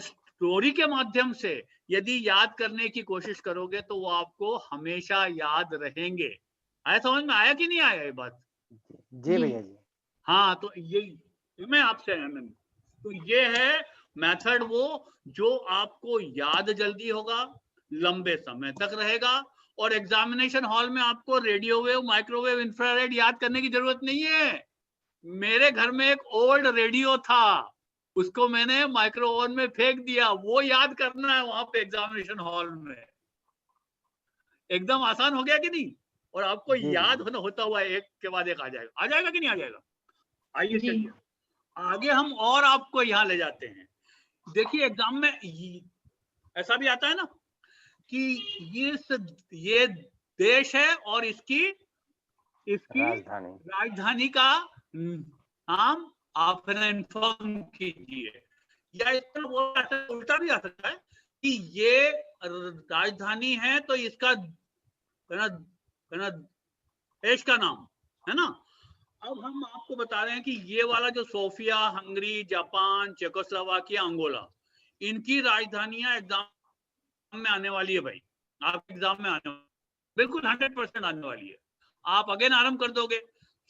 स्टोरी के माध्यम से यदि याद करने की कोशिश करोगे तो वो आपको हमेशा याद रहेंगे। आया समझ में, आया कि नहीं आया ये बात? जी भैया जी। हाँ, तो ये मैं आपसे आनंद, तो ये है मेथड वो जो आपको याद जल्दी होगा, लंबे समय तक रहेगा, और एग्जामिनेशन हॉल में आपको रेडियो वेव, माइक्रोवेव, इंफ्रारेड याद करने की जरूरत नहीं है। मेरे घर में एक ओल्ड रेडियो था, उसको मैंने माइक्रोवेव में फेंक दिया, वो याद करना है वहां पे एग्जामिनेशन हॉल में। एकदम आसान हो गया कि नहीं? और आपको जी याद जी। होता हुआ एक के बाद एक आ जाएगा कि नहीं आ जाएगा? आइए जी। चलिए आगे हम और आपको यहाँ ले जाते हैं। देखिए एग्जाम में ऐसा भी आता है ना कि ये देश है और इसकी राजधानी का नाम आप इन्फॉर्म कीजिए, या इसका वो उल्टा भी आ सकता है कि ये राजधानी है तो इसका देश का नाम है ना। अब हम आपको बता रहे हैं कि ये वाला जो Sofia, Hungary, Japan, Czechoslovakia, Angola, इनकी राजधानियां एग्जाम में आने वाली है भाई, आप एग्जाम में आने बिल्कुल 100% आने वाली है। आप अगेन आरंभ कर दोगे,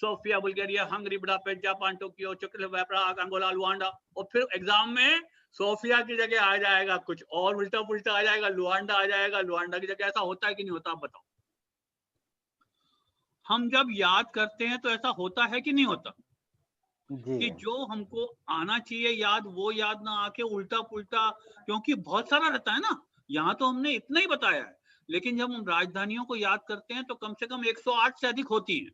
Sofia Bulgaria, Hungary, Budapest, Japan, Tokyo, Czechoslovakia, Angola, Luanda, और फिर एग्जाम में सोफिया की जगह आ जाएगा कुछ और उल्टा पुल्टा आ जाएगा, लुआंडा आ जाएगा, लुआंडा की जगह। ऐसा होता है कि नहीं होता, आप बताओ। हम जब याद करते हैं तो ऐसा होता है कि नहीं होता जी कि जो हमको आना चाहिए याद, वो याद ना आके उल्टा पुल्टा, क्योंकि बहुत सारा रहता है ना। यहाँ तो हमने इतना ही बताया है, लेकिन जब हम राजधानियों को याद करते हैं तो कम से कम 108 से अधिक होती हैं,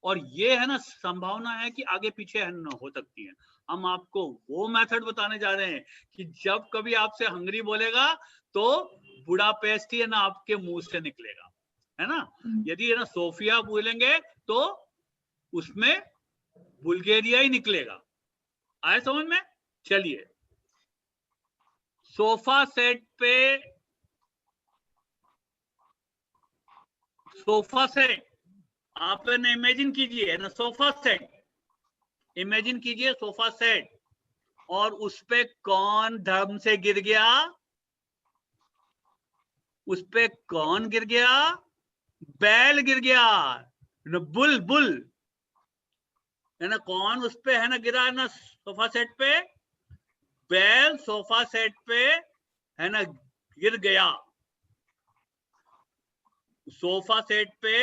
और ये है ना संभावना है कि आगे पीछे है ना हो सकती है। हम आपको वो मेथड बताने जा रहे हैं कि जब कभी आपसे हंगरी बोलेगा तो बुडापेस्ट ही है ना आपके मुंह से निकलेगा, है ना। यदि है ना सोफिया बोलेंगे तो उसमें बुल्गारिया ही निकलेगा। आए समझ में? चलिए, सोफा सेट पे, सोफा सेट आप ना इमेजिन कीजिए ना, सोफा सेट इमेजिन कीजिए, सोफा सेट, और उस पे कौन धर्म से गिर गया? उस पे कौन गिर गया? बैल गिर गया ना, बुल बुल है ना। कौन उस पे है ना गिरा ना सोफा सेट पे? बैल सोफा सेट पे है ना गिर गया। सोफा सेट पे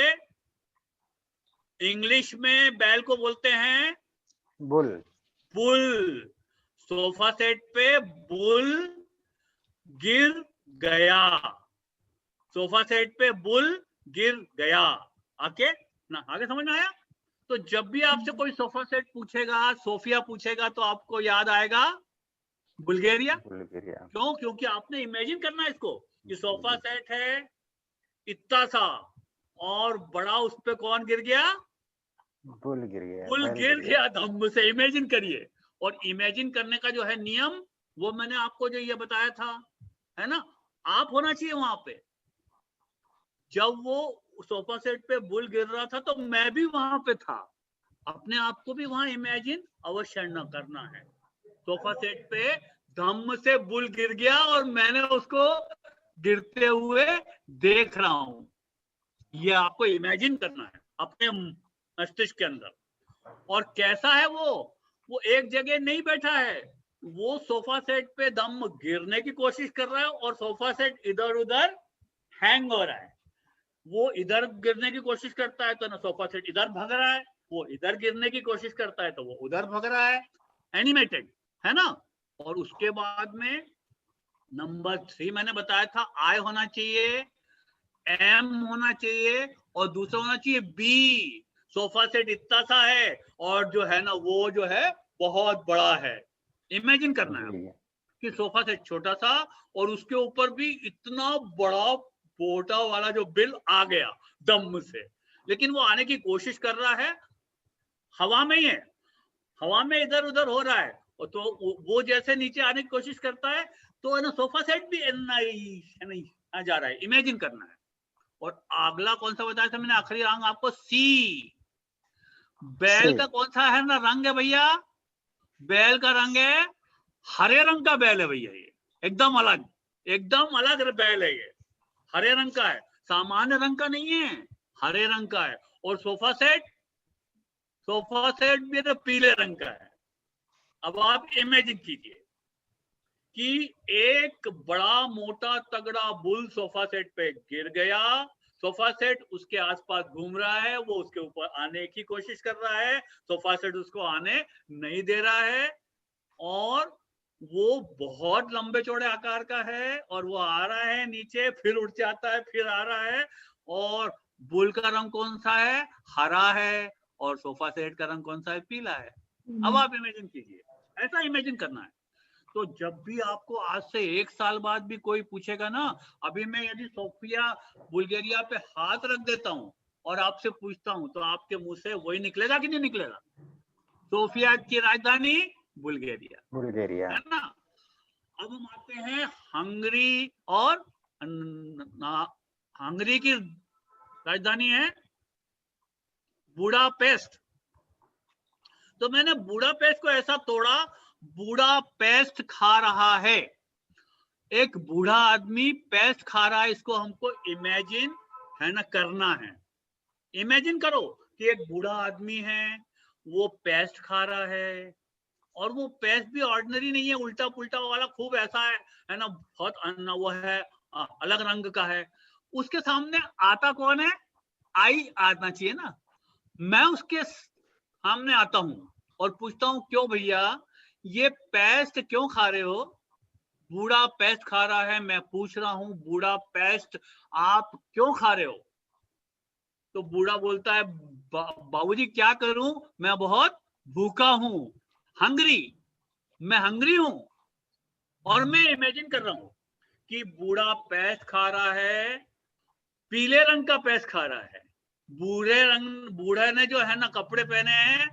इंग्लिश में बैल को बोलते हैं बुल। बुल। सोफा सेट पे बुल गिर गया, सोफा सेट पे बुल गिर गया। आके ना, आगे समझ में आया? तो जब भी आपसे कोई सोफा सेट पूछेगा, सोफिया पूछेगा, तो आपको याद आएगा बुल्गारिया। क्यों? क्योंकि आपने इमेजिन करना है इसको कि सोफा सेट है इतना सा, और बड़ा उस पे कौन गिर गया? बुल गिर गया, बुल गिर गया धम्म से। इमेजिन करिए, और इमेजिन करने का जो है नियम, वो मैंने आपको जो ये बताया था, है ना। आप होना चाहिए वहां पे। जब वो सोफा सेट पे बुल गिर रहा था तो मैं भी वहां पे था। अपने आप को भी वहां इमेजिन अवश्य न करना है। सोफा सेट पे धम्म से बुल गिर गया और मैंने उसको गिरते हुए देख रहा हूं। ये आपको इमेजिन करना है अपने मस्तिष्क के अंदर। और कैसा है वो एक जगह नहीं बैठा है, वो सोफा सेट पे दम गिरने की कोशिश कर रहा है और सोफा सेट इधर उधर हैंग हो रहा है। वो इधर गिरने की कोशिश करता है तो ना सोफा सेट इधर भाग रहा है, वो इधर गिरने की कोशिश करता है तो वो उधर भाग रहा है। एनिमेटेड है ना। और उसके बाद में नंबर 3 मैंने बताया था, आई होना चाहिए, एम होना चाहिए, और दूसरा होना चाहिए बी। सोफा सेट इतना सा है और जो है ना वो जो है बहुत बड़ा है। इमेजिन करना है कि सोफा सेट छोटा सा और उसके ऊपर भी इतना बड़ा पोटा वाला जो बिल आ गया दम से, लेकिन वो आने की कोशिश कर रहा है, हवा में ही है, हवा में इधर उधर हो रहा है। और तो वो जैसे नीचे आने की कोशिश करता है तो है ना सोफा सेट भी नहीं जा रहा है, इमेजिन करना है। और अगला कौन सा बताया था मैंने आखिरी रंग आपको, सी। बैल सी। का कौन सा है ना रंग है भैया, बैल का रंग है हरे रंग का बैल है भैया, ये एकदम अलग बैल है, ये हरे रंग का है, सामान्य रंग का नहीं है, हरे रंग का है। और सोफा सेट भी तो पीले रंग का है। अब आप इमेजिन कीजिए कि एक बड़ा मोटा तगड़ा बुल सोफा सेट पे गिर गया, सोफा सेट उसके आसपास घूम रहा है, वो उसके ऊपर आने की कोशिश कर रहा है, सोफा सेट उसको आने नहीं दे रहा है, और वो बहुत लंबे चौड़े आकार का है, और वो आ रहा है नीचे, फिर उठ जाता है, फिर आ रहा है। और बुल का रंग कौन सा है, हरा है, और सोफा सेट का रंग कौन सा है, पीला है। अब आप इमेजिन कीजिए, ऐसा इमेजिन करना है। तो जब भी आपको आज से 1 साल बाद भी कोई पूछेगा ना, अभी मैं यदि सोफिया बुल्गारिया पे हाथ रख देता हूँ और आपसे पूछता हूँ, तो आपके मुंह से वही निकलेगा कि नहीं निकलेगा, सोफिया की राजधानी बुल्गारिया, है ना। अब हम आते हैं हंगरी, और हंगरी की राजधानी है बुडापेस्ट। तो मैंने बुडापेस्ट को ऐसा तोड़ा, बुडापेस्ट खा रहा है, एक बूढ़ा आदमी पेस्ट खा रहा है, इसको हमको इमेजिन है ना करना है। इमेजिन करो कि एक बूढ़ा आदमी है, वो पेस्ट खा रहा है, और वो पेस्ट भी ऑर्डिनरी नहीं है, उल्टा पुल्टा वाला खूब ऐसा है ना, बहुत वो है अलग रंग का है। उसके सामने आता कौन है, आई आना चाहिए ना। मैं उसके सामने आता हूं और पूछता हूं, क्यों भैया ये पेस्ट क्यों खा रहे हो, बूढ़ा पेस्ट खा रहा है, मैं पूछ रहा हूं बूढ़ा पेस्ट आप क्यों खा रहे हो। तो बूढ़ा बोलता है, बाबूजी क्या करूं, मैं बहुत भूखा हूं, मैं हंग्री हूं। और मैं इमेजिन कर रहा हूं कि बूढ़ा पेस्ट खा रहा है, पीले रंग का पेस्ट खा रहा है, बूढ़े ने जो है ना कपड़े पहने हैं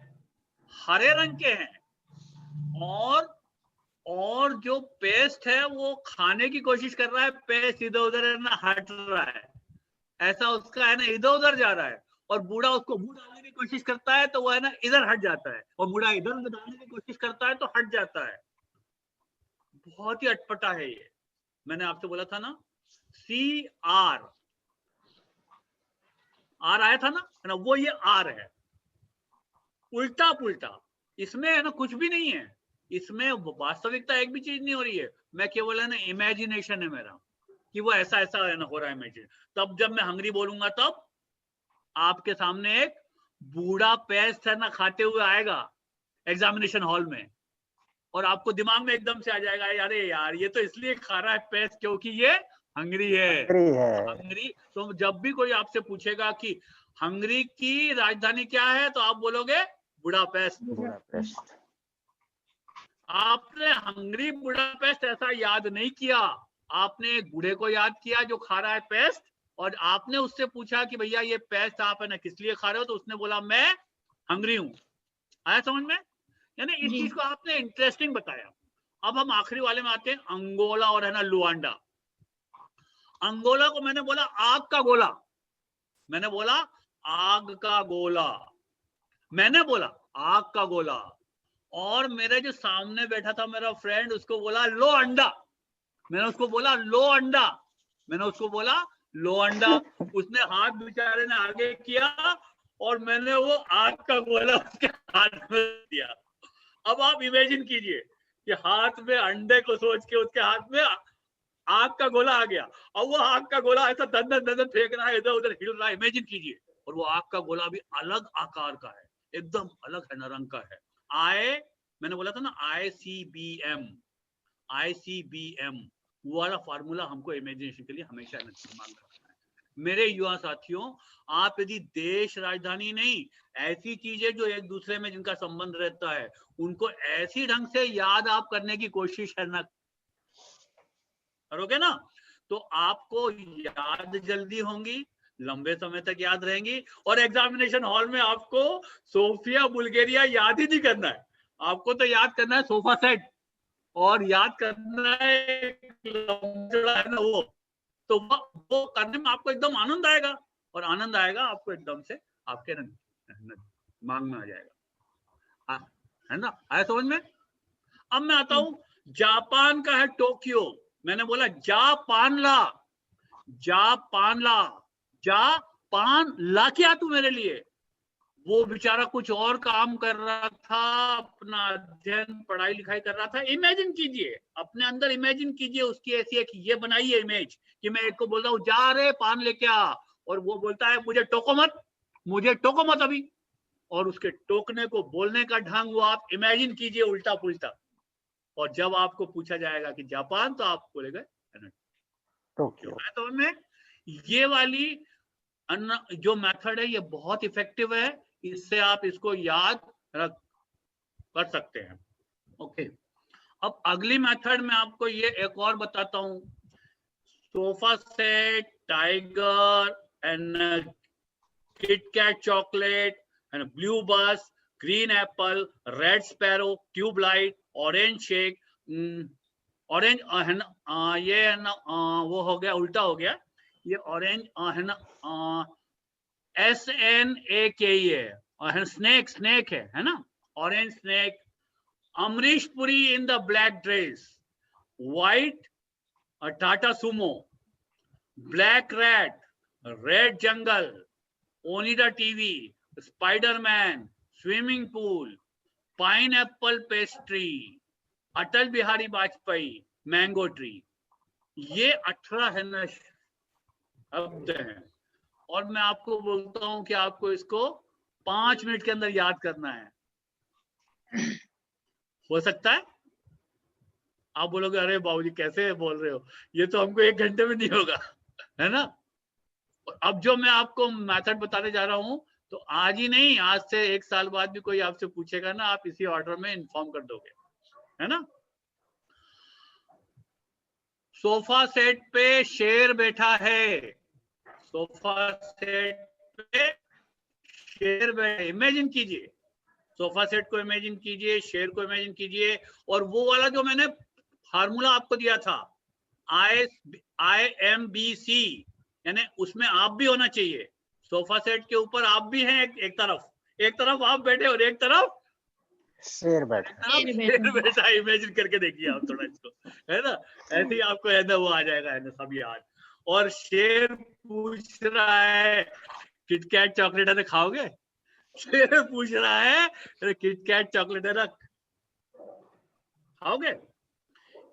हरे रंग के हैं, और जो पेस्ट है वो खाने की कोशिश कर रहा है, पेस्ट इधर उधर है ना हट रहा है, ऐसा उसका है ना इधर उधर जा रहा है, और बूढ़ा उसको मुंह डालने की कोशिश करता है तो वो है ना इधर हट जाता है, और बूढ़ा इधर डालने की कोशिश करता है तो हट जाता है। बहुत ही अटपटा है ये। मैंने आपसे बोला था ना CR, आर आया था ना, है ना, वो ये आर है, उल्टा पुल्टा। इसमें है ना कुछ भी नहीं है, इसमें वास्तविकता एक भी चीज नहीं हो रही है, मैं केवल है ना इमेजिनेशन है मेरा कि वो ऐसा है ना हो रहा है इमेजिन। तब जब मैं हंगरी बोलूंगा तब आपके सामने एक बूढ़ा पेस्ट है ना खाते हुए आएगा एग्जामिनेशन हॉल में, और आपको दिमाग में एकदम से आ जाएगा, अरे यार ये तो इसलिए खा रहा है पेस्ट क्योंकि ये हंगरी है। हंगरी। तो जब भी कोई आपसे पूछेगा कि हंगरी की राजधानी क्या है, तो आप बोलोगे बुडापेस्ट। आपने हंगरी बुडापेस्ट ऐसा याद नहीं किया, आपने एक बूढ़े को याद किया जो खा रहा है पेस्ट, और आपने उससे पूछा कि भैया ये पेस्ट आप है ना किस लिए खा रहे हो, तो उसने बोला मैं हंगरी हूं। आया समझ में, यानी इस चीज को आपने इंटरेस्टिंग बताया। अब हम आखिरी वाले में आते हैं, अंगोला और है ना लुआंडा। अंगोला को मैंने बोला आग का गोला, मैंने बोला आग का गोला, मैंने बोला आग का गोला, और मेरे जो सामने बैठा था मेरा फ्रेंड उसको बोला लो अंडा, मैंने उसको बोला लो अंडा, मैंने उसको बोला लो अंडा। उसने हाथ बेचारे ने आगे किया और मैंने वो आग का गोला उसके हाथ में दिया। अब आप इमेजिन कीजिए कि हाथ में अंडे को सोच के उसके हाथ में आग का गोला आ गया, और वो आग का गोला ऐसा दंदन फेंक रहा है, इधर उधर हिल रहा है, इमेजिन कीजिए। और वो आग का गोला भी अलग आकार का है, एकदम अलग है ना रंग का है। मैंने बोला था ना ICBM, वो वाला फार्मूला हमको इमेजिनेशन के लिए हमेशा दिमाग में रखना है। मेरे युवा साथियों, आप यदि देश राजधानी नहीं, ऐसी चीजें जो एक दूसरे में जिनका संबंध रहता है उनको ऐसी ढंग से याद आप करने की कोशिश है ना करोगे ना, तो आपको याद जल्दी होंगी, लंबे समय तक याद रहेंगी, और एग्जामिनेशन हॉल में आपको सोफिया बुल्गारिया याद ही नहीं करना है, आपको तो याद करना है सोफा सेट और याद करना है लंबा है ना वो, तो वो करने में आपको एकदम आनंद आएगा, और आनंद आएगा आपको एकदम से आपके मांग में आ जाएगा, है ना? आया समझ में? अब मैं आता हूं, जापान का है टोक्यो। मैंने बोला जापान ला, जापान ला, जापान ला क्या तू मेरे लिए? वो बेचारा कुछ और काम कर रहा था, अपना अध्ययन पढ़ाई लिखाई कर रहा था। इमेजिन कीजिए, अपने अंदर इमेजिन कीजिए उसकी ऐसी एक ये बनाइए इमेज कि मैं एक को बोल रहा हूँ जा रे पान लेके आ, और वो बोलता है मुझे टोको मत, मुझे टोको मत अभी, और उसके टोकने को बोलने का ढंग वो आप इमेजिन कीजिए उल्टा पुल्टा, और जब आपको पूछा जाएगा कि जापान तो आप बोलेंगे टोक्यो। तो में ये वाली जो मेथड है ये बहुत इफेक्टिव है, इससे आप इसको याद कर सकते हैं। ओके, अब अगली मेथड में आपको ये एक और बताता हूं, sofa set, tiger and KitKat chocolate and blue bus, green apple, red sparrow, tubelight, orange shake, orange है ना, ये है ना, वो हो गया, उल्टा हो गया, ये ऑरेंज है ना, SNAKE है, स्नेक, स्नेक है ना, orange snake, Amrish Puri in the black dress, white Tata Sumo, black rat, red jungle, Onida TV, Spiderman, swimming pool, pineapple pastry, Atal Bihari Vajpayee, mango tree. ये 18 है ना शब्द हैं, और मैं आपको बोलता हूं कि आपको इसको 5 मिनट के अंदर याद करना है। हो सकता है आप बोलोगे अरे बाबूजी कैसे बोल रहे हो, ये तो हमको 1 घंटे में नहीं होगा, है ना? अब जो मैं आपको मेथड बताने जा रहा हूं, तो आज ही नहीं, आज से 1 साल बाद भी कोई आपसे पूछेगा ना, आप इसी ऑर्डर में इन्फॉर्म कर दोगे, है ना? सोफा सेट पे शेर बैठा है, सोफा सेट पे शेर बैठा, इमेजिन कीजिए, सोफा सेट को इमेजिन कीजिए, शेर को इमेजिन कीजिए, और वो वाला जो मैंने फार्मूला आपको दिया था IMBC, यानी उसमें आप भी होना चाहिए। सोफा सेट के ऊपर आप भी हैं, एक तरफ आप बैठे और एक तरफ शेर बैठा, शेर बैठा। इमेजिन करके देखिए आप थोड़ा इसको, है ना? ऐसे ही आपको है ना वो आ जाएगा, है ना, सब याद। और शेर पूछ रहा है किटकैट चॉकलेट है तो खाओगे? शेर पूछ रहा है किटकैट चॉकलेट है ना खाओगे?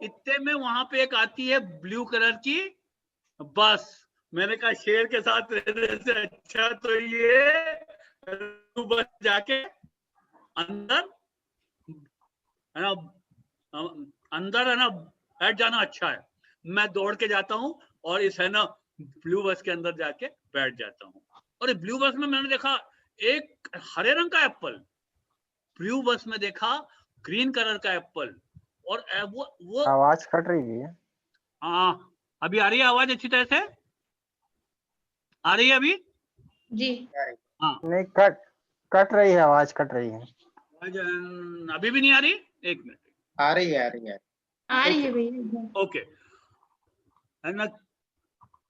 इतने में वहां पे एक आती है ब्लू कलर की बस। मैंने कहा शेर के साथ रहने से अच्छा तो ये बस जाके अंदर है ना, अंदर है ना बैठ जाना अच्छा है। मैं दौड़ के जाता हूँ और इस है ना ब्लू बस के अंदर जाके बैठ जाता हूँ। और ये ब्लू बस में मैंने देखा एक हरे रंग का एप्पल, ब्लू बस में देखा ग्रीन कलर का एप्पल, और वो आवाज कट रही है। हाँ, अभी आ रही है आवाज अच्छी तरह से? आ रही है अभी? जी हाँ, नहीं, कट रही है, आवाज कट रही है। आवाज अभी भी नहीं आ रही? 1 मिनट, आ रही है भैया। ओके। है ना,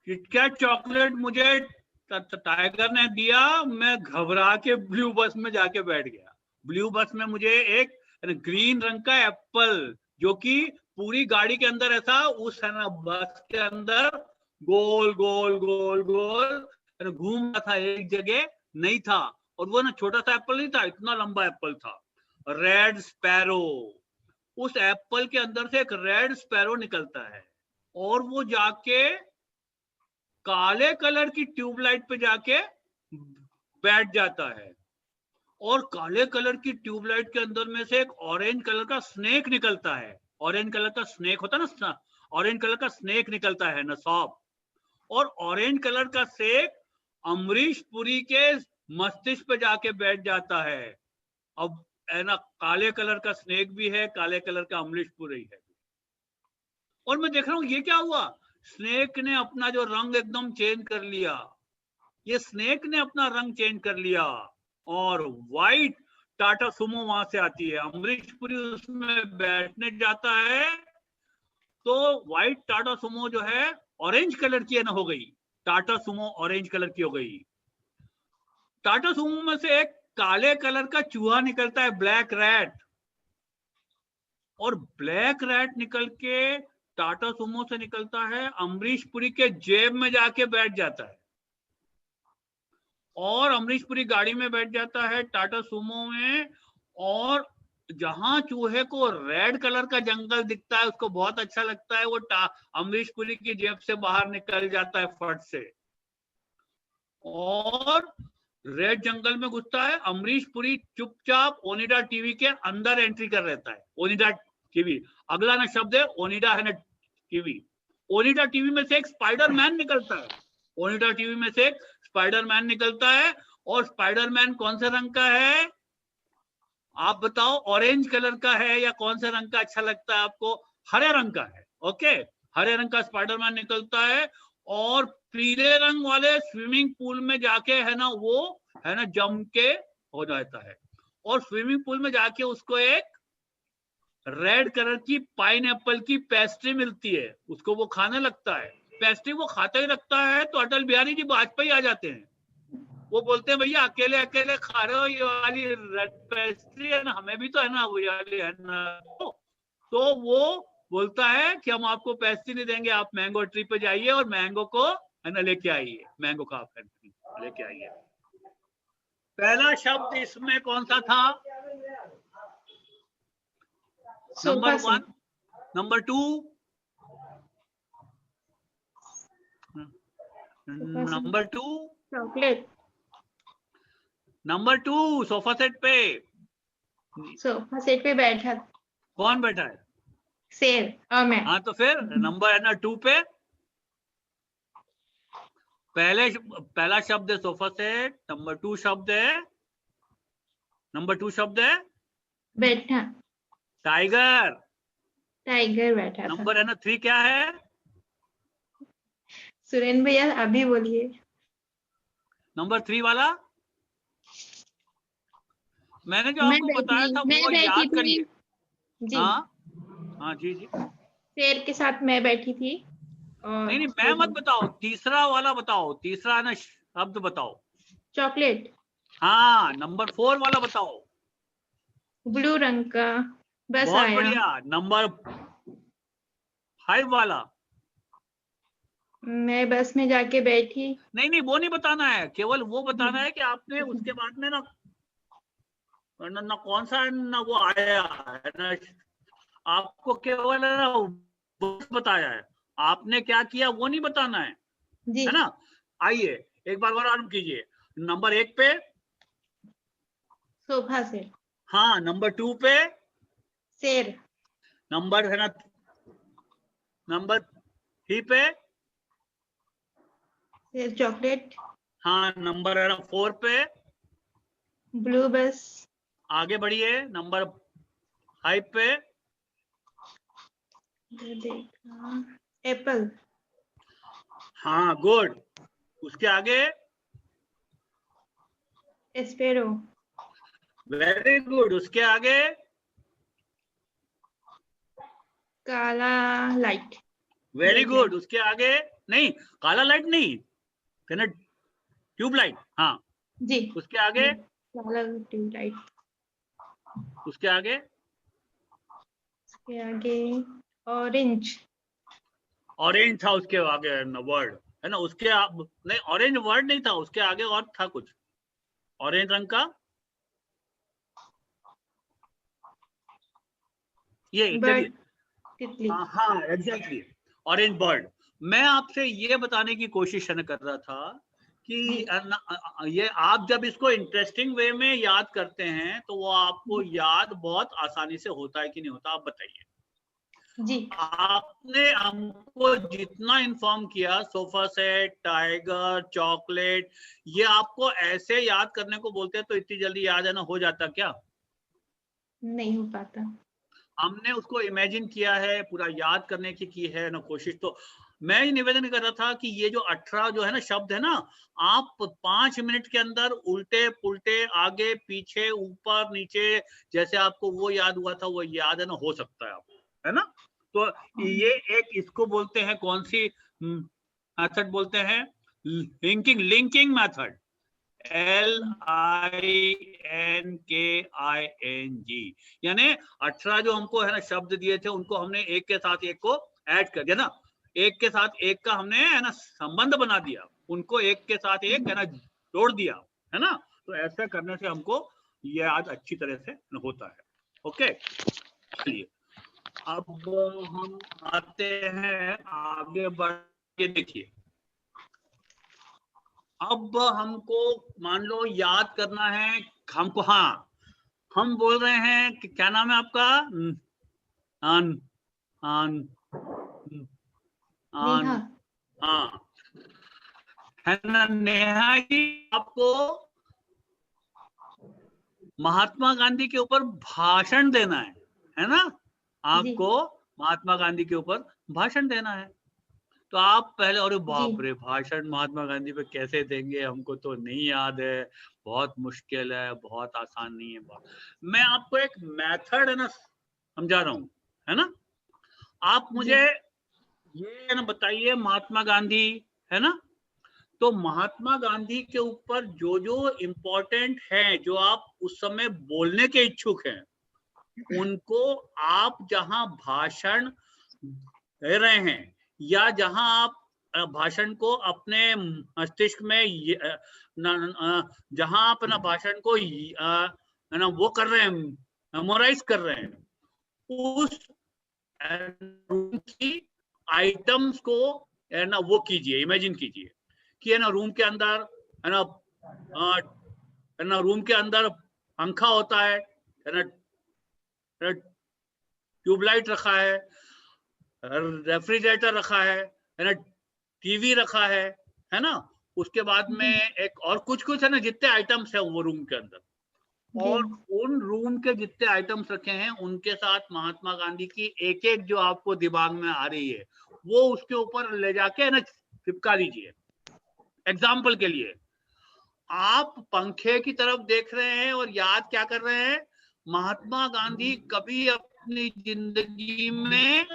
किटकैट चॉकलेट मुझे टाइगर ने दिया, मैं घबरा के ब्लू बस में जाके बैठ गया। ब्लू बस में मुझे एक ग्रीन रंग का एप्पल, जो कि पूरी गाड़ी के अंदर ऐसा उस है ना बस के अंदर गोल गोल गोल गोल घूम रहा था, एक जगह नहीं था। और वो ना छोटा सा एप्पल नहीं था, इतना लंबा एप्पल था। रेड स्पैरो, उस एप्पल के अंदर से एक रेड स्पैरो निकलता है, और वो जाके काले कलर की ट्यूबलाइट पे जाके बैठ जाता है, और काले कलर की ट्यूबलाइट के अंदर में से एक ऑरेंज कलर का स्नेक निकलता है। ऑरेंज कलर का स्नेक होता है ना, ऑरेंज कलर का स्नेक निकलता है ना सांप, और ऑरेंज कलर का सेक अमरीश पुरी के मस्तिष्क पे जाके बैठ जाता है। अब है ना काले कलर का स्नेक भी है, काले कलर का अमरीश पुरी है। और मैं देख रहा हूं ये क्या हुआ, स्नेक ने अपना जो रंग एकदम चेंज कर लिया, ये स्नेक ने अपना रंग चेंज कर लिया, और व्हाइट टाटा सुमो वहां से आती है। अमरीश पुरी उसमें बैठने जाता है तो व्हाइट टाटा सुमो जो है ऑरेंज कलर की है ना हो गई, टाटा सुमो ऑरेंज कलर की हो गई। टाटा सुमो में से एक काले कलर का चूहा निकलता है, ब्लैक रैट, और ब्लैक रैट निकल के टाटा सुमो से निकलता है, अमरीश पुरी के जेब में जाके बैठ जाता है, और अमरीश पुरी गाड़ी में बैठ जाता है टाटा सुमो में, और जहां चूहे को रेड कलर का जंगल दिखता है उसको बहुत अच्छा लगता है, वो अमरीश पुरी की जेब से बाहर निकल जाता है फट से, और रेड जंगल में घुसता है। अमरीश पुरी चुपचाप ओनिडा टीवी के अंदर एंट्री कर रहता है। ओनिडा टीवी, अगला ना शब्द है ओनिडा है ना टीवी। ओनिडा टीवी में से एक स्पाइडरमैन निकलता है, ओनिडा टीवी में से एक स्पाइडरमैन निकलता है, और स्पाइडरमैन कौन से रंग का है आप बताओ? ऑरेंज कलर का है या कौन से रंग का अच्छा लगता है आपको? हरे रंग का है। ओके, हरे रंग का स्पाइडरमैन निकलता है, और पीले रंग वाले स्विमिंग पूल में जाके है ना वो है ना जम के हो जाता है, और स्विमिंग पूल में जाके उसको एक रेड कलर की पाइनएप्पल की पेस्ट्री मिलती है, उसको वो खाने लगता है। पेस्ट्री वो खाता ही रखता है तो अटल बिहारी जी वाजपेयी आ जाते हैं। वो बोलते हैं भैया अकेले अकेले खा रहे हो ये वाली रेड पेस्ट्री है ना, हमें भी तो है ना वो वाली है ना। तो वो बोलता है कि हम आपको पेस्ट्री नहीं देंगे, आप मैंगो ट्री पे जाइए और मैंगो को है ना लेके आइए, मैंगो का लेके आइए। पहला शब्द इसमें कौन सा था? Number sofa 1, number 2, number 2, chocolate. Number 2 sofa set पे सोफा सेट पे बैठा कौन बैठा है? शेर और मैं। हाँ तो फिर नंबर है ना 2 पे पहला शब्द है सोफा सेट, नंबर 2 शब्द है, नंबर 2 शब्द है बैठा, टाइगर। टाइगर बैठा था। नंबर है ना 3 क्या है? सुरेंद्र भैया अभी बोलिए। नंबर 3 वाला मैंने जो मैं आपको बैठी, बताया था मैं वो बैठी याद थी करिए। जी। हाँ हाँ जी जी। शेर के साथ मैं बैठी थी और नहीं मैं मत बताओ, तीसरा वाला बताओ, तीसरा ना शब्द बताओ। चॉकलेट, हाँ नंबर 4 वाला बताओ। ब्लू रंग का बस बहुत आया। बढ़िया। नंबर 5 वाला? मैं बस में जाके बैठी। नहीं वो नहीं बताना है, केवल वो बताना है कि आपने उसके बाद में ना कौन सा ना वो आया है ना, आपको केवल है ना बताया है, आपने क्या किया वो नहीं बताना जी है ना। आइए एक बार और आरंभ कीजिए। नंबर 1 पे सोफा सेट, हाँ, नंबर 2 पे शेर, नंबर है ना नंबर 3 पे शेर चॉकलेट, हाँ, नंबर है ना 4 पे। ब्लू बस, आगे बढ़िए नंबर 5 पे। देखा एप्पल, हाँ गुड। उसके आगे स्पेरो, वेरी गुड। उसके आगे काला लाइट, वेरी गुड। उसके आगे नहीं, काला लाइट नहीं, ट्यूबलाइट। हाँ जी उसके आगे, काला ट्यूबलाइट। उसके आगे उसके आगे ऑरेंज, ऑरेंज था। उसके आगे वर्ड है ना, उसके नहीं ऑरेंज वर्ड नहीं था, उसके आगे और था कुछ ऑरेंज रंग का। ये चलिए, तितली। हाँ एग्जैक्टली, ऑरेंज बर्ड। मैं आपसे ये बताने की कोशिश कर रहा था कि ये आप जब इसको इंटरेस्टिंग वे में याद करते हैं तो वो आपको याद बहुत आसानी से होता है कि नहीं होता, आप बताइए। जी आपने हमको जितना इन्फॉर्म किया, सोफा सेट, टाइगर, चॉकलेट, ये आपको ऐसे याद करने को बोलते हैं तो इतनी जल्दी याद है ना हो जाता क्या? नहीं हो पाता। हमने उसको इमेजिन किया है, पूरा याद करने की है ना कोशिश। तो मैं ये निवेदन कर रहा था कि ये जो 18 जो है ना शब्द है ना, आप 5 मिनट के अंदर उल्टे पुल्टे आगे पीछे ऊपर नीचे जैसे आपको वो याद हुआ था वो याद है ना हो सकता है आपको, है ना। तो ये एक इसको बोलते हैं कौन सी मेथड बोलते हैं, लिंकिंग मेथड, LINKING, यानी 18 जो हमको है ना शब्द दिए थे उनको हमने एक के साथ एक को ऐड कर दिया ना, एक के साथ एक का हमने है ना संबंध बना दिया, उनको एक के साथ एक है ना जोड़ दिया, है ना। तो ऐसा करने से हमको ये याद अच्छी तरह से होता है। ओके, चलिए अब हम आते हैं आगे बढ़ के। देखिए अब हमको मान लो याद करना है हमको, हाँ हम बोल रहे हैं कि क्या नाम है आपका, आन आन आन नेहा। हाँ है ना नेहा जी, आपको महात्मा गांधी के ऊपर भाषण देना है ना, आपको महात्मा गांधी के ऊपर भाषण देना है। तो आप पहले, अरे बाप रे भाषण महात्मा गांधी पे कैसे देंगे, हमको तो नहीं याद है, बहुत मुश्किल है, बहुत आसान नहीं है। मैं आपको एक मेथड है ना समझा रहा हूँ, है ना। आप मुझे ये है ना बताइए, महात्मा गांधी है ना, तो महात्मा गांधी के ऊपर जो जो इम्पोर्टेंट है, जो आप उस समय बोलने के इच्छुक हैं, उनको आप जहां भाषण दे रहे हैं या जहां आप भाषण को अपने मस्तिष्क में जहां आप ना भाषण को है ना वो कर रहे हैं, मेमोराइज कर रहे हैं, उस रूम की आइटम्स को है ना वो कीजिए, इमेजिन कीजिए कि है ना रूम के अंदर है ना रूम के अंदर पंखा होता है ना, ट्यूबलाइट रखा है, रेफ्रिजरेटर रखा है ना, टीवी रखा है ना, उसके बाद में एक और कुछ है ना जितने आइटम्स है वो रूम के अंदर, और उन रूम के जितने आइटम्स रखे हैं उनके साथ महात्मा गांधी की एक एक जो आपको दिमाग में आ रही है वो उसके ऊपर ले जाके ना चिपका लीजिए। एग्जाम्पल के लिए आप पंखे की तरफ देख रहे हैं और याद क्या कर रहे हैं, महात्मा गांधी कभी अपनी जिंदगी में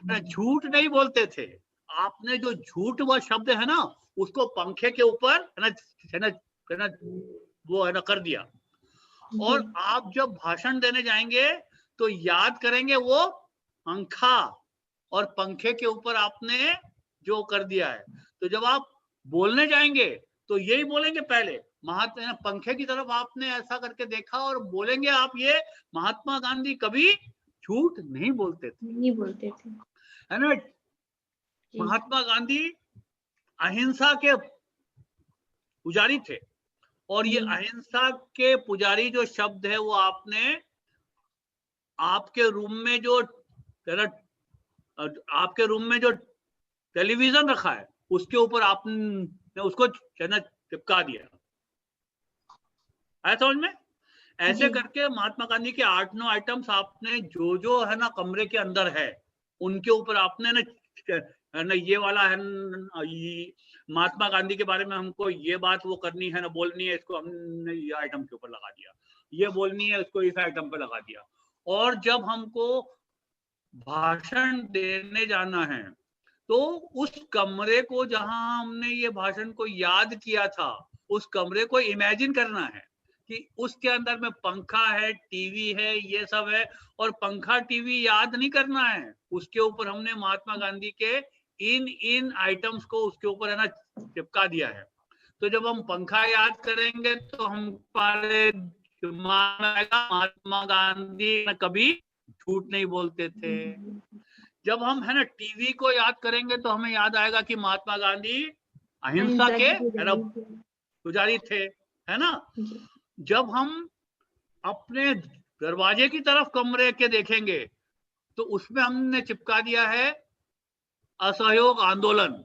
झूठ नहीं बोलते थे। आपने जो झूठ वह शब्द है ना उसको पंखे के ऊपर है ना वो है ना कर दिया, और आप जब भाषण देने जाएंगे तो याद करेंगे वो पंखा और पंखे के ऊपर आपने जो कर दिया है। तो जब आप बोलने जाएंगे तो यही बोलेंगे, पहले महात्मा पंखे की तरफ आपने ऐसा करके देखा और बोलेंगे आप, ये महात्मा गांधी कभी झूठ नहीं बोलते थे, है ना। महात्मा गांधी अहिंसा के पुजारी थे, और ये अहिंसा के पुजारी जो शब्द है वो आपने आपके रूम में जो टेलीविजन रखा है उसके ऊपर आपने उसको चिपका दिया, आया समझ में। ऐसे करके महात्मा गांधी के 8-9 आइटम्स आपने जो है ना कमरे के अंदर है उनके ऊपर आपने ना ये वाला है महात्मा गांधी के बारे में हमको ये बात वो करनी है ना बोलनी है, इसको हमने ये आइटम के ऊपर लगा दिया, ये बोलनी है इसको इस आइटम पे लगा दिया। और जब हमको भाषण देने जाना है तो उस कमरे को जहां हमने ये भाषण को याद किया था उस कमरे को इमेजिन करना है कि उसके अंदर में पंखा है, टीवी है, ये सब है, और पंखा टीवी याद नहीं करना है, उसके ऊपर हमने महात्मा गांधी के इन आइटम्स को उसके ऊपर है ना चिपका दिया है। तो जब हम पंखा याद करेंगे तो हमारे दिमाग में आएगा महात्मा गांधी कभी झूठ नहीं बोलते थे। जब हम है ना टीवी को याद करेंगे तो हमें याद आएगा कि महात्मा गांधी अहिंसा के है ना पुजारी थे, है ना। जब हम अपने दरवाजे की तरफ कमरे के देखेंगे तो उसमें हमने चिपका दिया है असहयोग आंदोलन।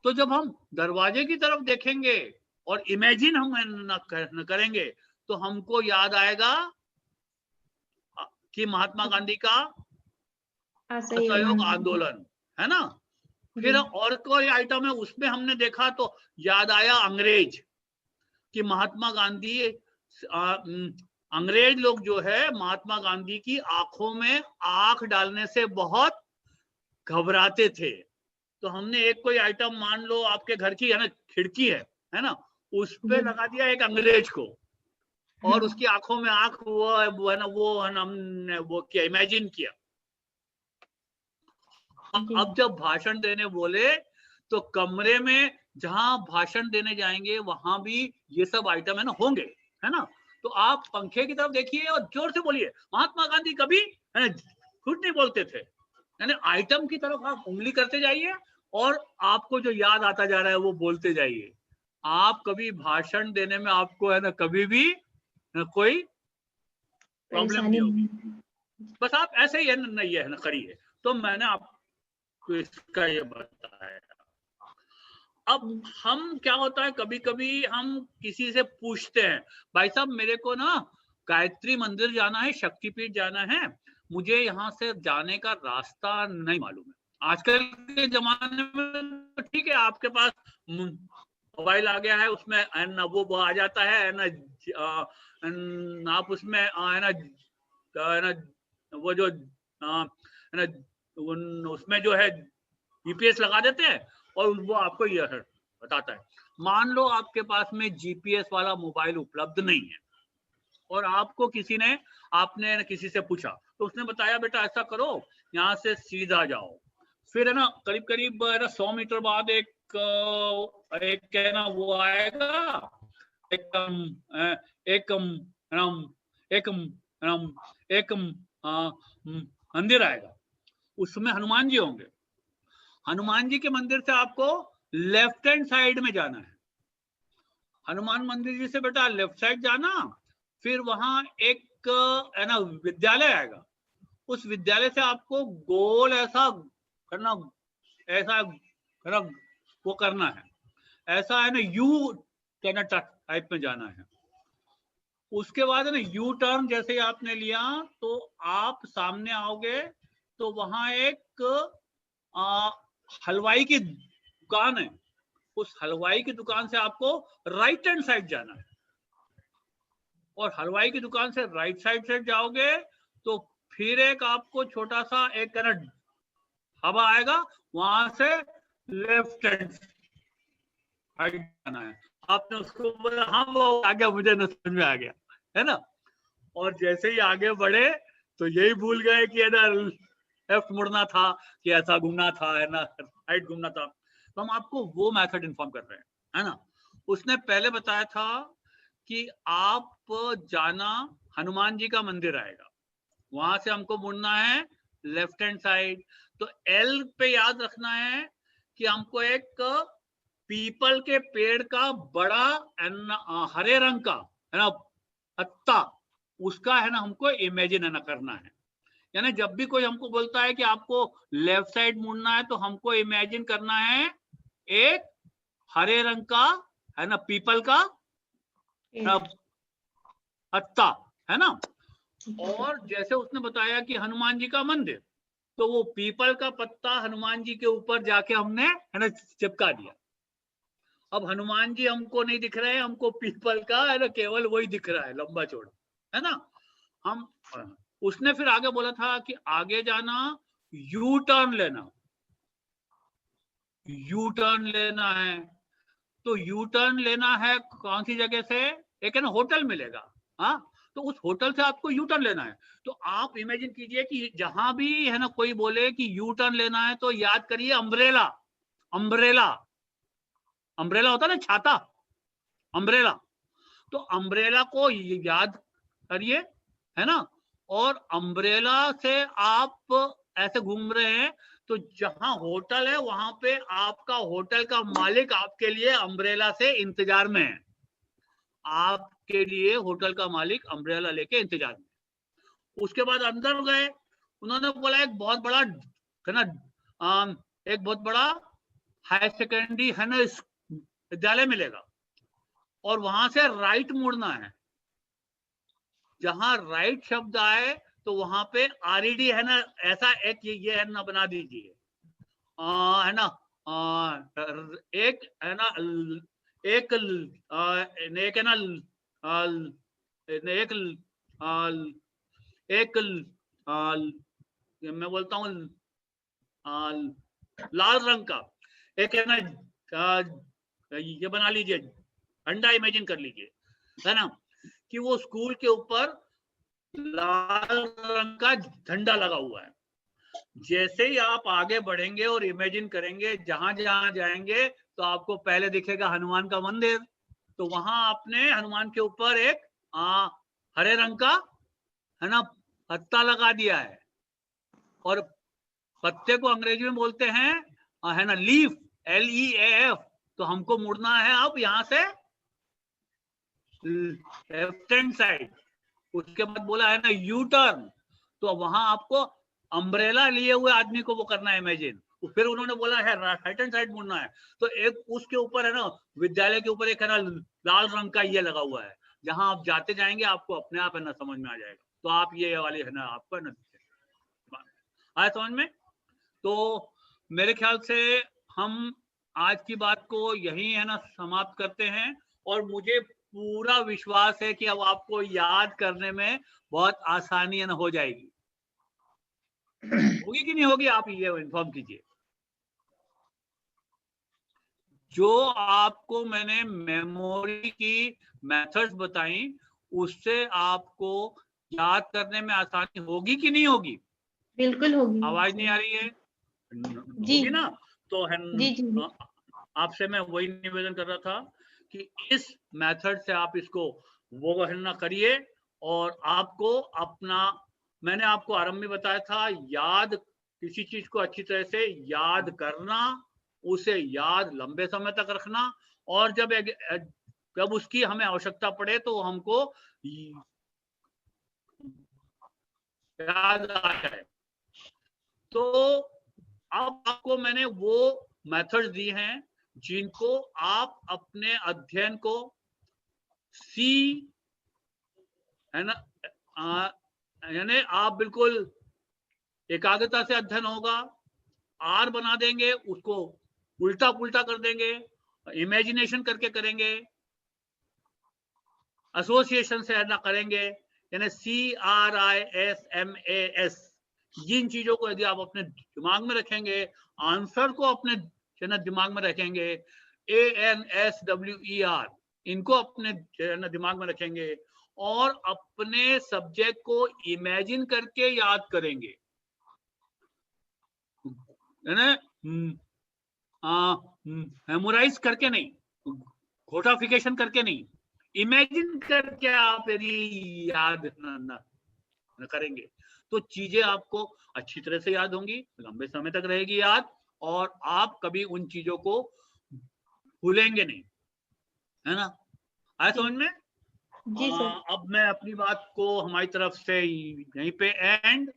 तो जब हम दरवाजे की तरफ देखेंगे और इमेजिन हम न करेंगे तो हमको याद आएगा कि महात्मा गांधी का असहयोग आंदोलन। है ना। फिर और कोई आइटम है उसमें हमने देखा तो याद आया अंग्रेज, कि महात्मा गांधी अंग्रेज लोग जो है महात्मा गांधी की आंखों में आंख डालने से बहुत घबराते थे। तो हमने एक कोई आइटम, मान लो आपके घर की है ना खिड़की है ना, उस पे लगा दिया एक अंग्रेज को, और उसकी आंखों में आंख वो है ना, वो है ना, हमने वो किया, इमेजिन किया। अब जब भाषण देने बोले तो कमरे में जहां भाषण देने जाएंगे वहां भी ये सब आइटम है ना होंगे, है ना। तो आप पंखे की तरफ देखिए और जोर से बोलिए, महात्मा गांधी कभी है ना झूठ नहीं बोलते थे, यानी आइटम की तरफ आप उंगली करते जाइए और आपको जो याद आता जा रहा है वो बोलते जाइए। आप कभी भाषण देने में आपको है ना कभी भी कोई प्रॉब्लम नहीं होगी, बस आप ऐसे ही है ना ये है ना करिए। तो मैंने आपको इसका ये बताया। अब हम क्या होता है, कभी कभी हम किसी से पूछते हैं, भाई साहब मेरे को ना गायत्री मंदिर जाना है, शक्तिपीठ जाना है, मुझे यहाँ से जाने का रास्ता नहीं मालूम है। आजकल के जमाने में तो ठीक है, आपके पास मोबाइल आ गया है, उसमें है ना वो आ जाता है ना, आप उसमें है ना वो जो है ना उसमें जो है जीपीएस लगा देते हैं और वो आपको ये बताता है। मान लो आपके पास में जीपीएस वाला मोबाइल उपलब्ध नहीं है और आपको किसी ने, आपने किसी से पूछा तो उसने बताया बेटा ऐसा करो, यहाँ से सीधा जाओ, फिर है ना करीब करीब 100 मीटर बाद एक है ना वो आएगा, एक मंदिर आएगा, उसमें हनुमान जी होंगे। हनुमान जी के मंदिर से आपको लेफ्ट हैंड साइड में जाना है, हनुमान मंदिर जी से बेटा लेफ्ट साइड जाना, फिर वहां एक है ना विद्यालय आएगा, उस विद्यालय से आपको गोल ऐसा करना, ऐसा है ना वो करना है, ऐसा है ना यू टाइप में जाना है। उसके बाद है ना यू टर्न जैसे ही आपने लिया तो आप सामने आओगे तो वहां एक हलवाई की दुकान है, उस हलवाई की दुकान से आपको राइट हैंड साइड जाना है, और हलवाई की दुकान से राइट साइड से जाओगे तो फिर एक आपको छोटा सा एक हवा आएगा, वहां से लेफ्ट हैंड साइड जाना है। आपने उसको बोला हाँ वो आ गया, मुझे न समझ में आ गया, है ना। और जैसे ही आगे बढ़े तो यही भूल गए कि है ना लेफ्ट मुड़ना था कि ऐसा घूमना था, है ना राइट घूमना था। तो हम आपको वो मेथड इन्फॉर्म कर रहे हैं, है ना। उसने पहले बताया था कि आप जाना, हनुमान जी का मंदिर आएगा, वहां से हमको मुड़ना है लेफ्ट हैंड साइड। तो एल पे याद रखना है कि हमको एक पीपल के पेड़ का बड़ा हरे रंग का है ना पत्ता, उसका है ना हमको इमेजिन है ना करना है। यानी जब भी कोई हमको बोलता है कि आपको लेफ्ट साइड मुड़ना है तो हमको इमेजिन करना है एक हरे रंग का है ना पीपल का पत्ता, है ना। और जैसे उसने बताया कि हनुमान जी का मंदिर, तो वो पीपल का पत्ता हनुमान जी के ऊपर जाके हमने है ना चिपका दिया। अब हनुमान जी हमको नहीं दिख रहे हैं, हमको पीपल का है ना केवल वही दिख रहा है लंबा चौड़ा, है ना। हम उसने फिर आगे बोला था कि आगे जाना, यू टर्न लेना, यू टर्न लेना है। तो यू टर्न लेना है कौन सी जगह से, एक है ना होटल मिलेगा, हाँ, तो उस होटल से आपको यू टर्न लेना है। तो आप इमेजिन कीजिए कि जहां भी है ना कोई बोले कि यू टर्न लेना है तो याद करिए अम्ब्रेला, अम्ब्रेला, अम्ब्रेला होता है ना छाता, अम्ब्रेला। तो अम्ब्रेला को याद करिए, है ना। और अम्ब्रेला से आप ऐसे घूम रहे हैं तो जहां होटल है वहां पे आपका होटल का मालिक आपके लिए अम्ब्रेला से इंतजार में है, आपके लिए होटल का मालिक अम्ब्रेला लेके इंतजार में। उसके बाद अंदर गए, उन्होंने बोला एक बहुत बड़ा है ना एक बहुत बड़ा हायर सेकेंडरी है ना विद्यालय मिलेगा, और वहां से राइट मुड़ना है, जहां राइट शब्द आए तो वहां पे आरईडी है ना ऐसा एक ये है ना बना दीजिए, है ना एक है ना एक एक है ना एक मैं बोलता हूँ लाल रंग का एक है ना ये बना लीजिए, अंडा इमेजिन कर लीजिए, है ना, कि वो स्कूल के ऊपर लाल रंग का झंडा लगा हुआ है। जैसे ही आप आगे बढ़ेंगे और इमेजिन करेंगे, जहां जहां जाएंगे तो आपको पहले दिखेगा हनुमान का मंदिर, तो वहां आपने हनुमान के ऊपर एक हरे रंग का है ना पत्ता लगा दिया है, और पत्ते को अंग्रेजी में बोलते हैं है ना लीफ, LEAF। तो हमको मुड़ना है अब यहाँ से लेफ्ट हैंड साइड। उसके बाद बोला है ना यू टर्न, तो वहां आपको अम्ब्रेला लिए हुए आदमी को वो करना है इमेजिन। फिर उन्होंने बोला है राइट हैंड साइड मुड़ना है, तो एक उसके ऊपर है ना विद्यालय के ऊपर एक है ना लाल रंग का ये लगा हुआ है, जहां आप जाते जाएंगे आपको अपने आप है ना समझ में आ जाएगा। तो आप ये वाली है ना आपको है ना आया समझ में। तो मेरे ख्याल से हम आज की बात को यही है ना समाप्त करते हैं, और मुझे पूरा विश्वास है कि अब आपको याद करने में बहुत आसानी है ना हो जाएगी। होगी कि नहीं होगी, आप ये इन्फॉर्म कीजिए। जो आपको मैंने मेमोरी की मेथड्स बताई, उससे आपको याद करने में आसानी होगी कि नहीं होगी? बिल्कुल होगी। आवाज नहीं आ रही है? जी होगी ना? तो है जी आपसे मैं वही निवेदन कर रहा था कि इस मेथड से आप इसको वो है ना करिए, और आपको अपना, मैंने आपको आरंभ में बताया था, याद किसी चीज को अच्छी तरह से याद करना, उसे याद लंबे समय तक रखना, और जब उसकी हमें आवश्यकता पड़े तो हमको याद आ जाए। तो अब आपको मैंने वो मेथड्स दी हैं जिनको आप अपने अध्ययन को सी है ना यानी आप बिल्कुल एकाग्रता से अध्ययन होगा, आर बना देंगे, उसको उल्टा पुल्टा कर देंगे, इमेजिनेशन करके करेंगे, एसोसिएशन से है ना करेंगे, यानी CRISMAS। जिन चीजों को यदि आप अपने दिमाग में रखेंगे, आंसर को अपने दिमाग में रखेंगे, ANSWER इनको अपने दिमाग में रखेंगे, और अपने सब्जेक्ट को इमेजिन करके याद करेंगे, मेमोराइज करके नहीं, घोटाफिकेशन करके नहीं, इमेजिन करके आप यदि याद न करेंगे तो चीजें आपको अच्छी तरह से याद होंगी, लंबे समय तक रहेगी याद, और आप कभी उन चीजों को भूलेंगे नहीं, है ना? आया समझ में? जी सर। अब मैं अपनी बात को हमारी तरफ से यहीं पे एंड।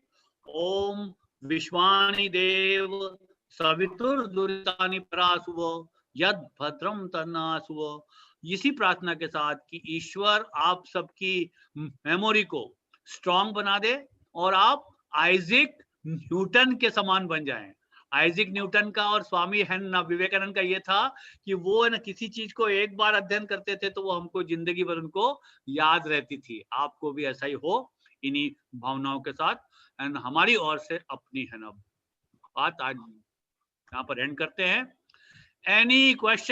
ओम विश्वानि देव सवितुर्दुरितानि परासुव यद भद्रम तन्नासुव। इसी प्रार्थना के साथ कि ईश्वर आप सबकी मेमोरी को स्ट्रांग बना दे, और आप आइजैक न्यूटन के समान बन जाएं। आइजैक न्यूटन का और स्वामी विवेकानंद का ये था कि वो है ना किसी चीज को एक बार अध्ययन करते थे तो वो हमको जिंदगी भर उनको याद रहती थी। आपको भी ऐसा ही हो, इन्हीं भावनाओं के साथ। एंड हमारी ओर से अपनी है ना बात आज यहाँ पर एंड करते हैं। Any question?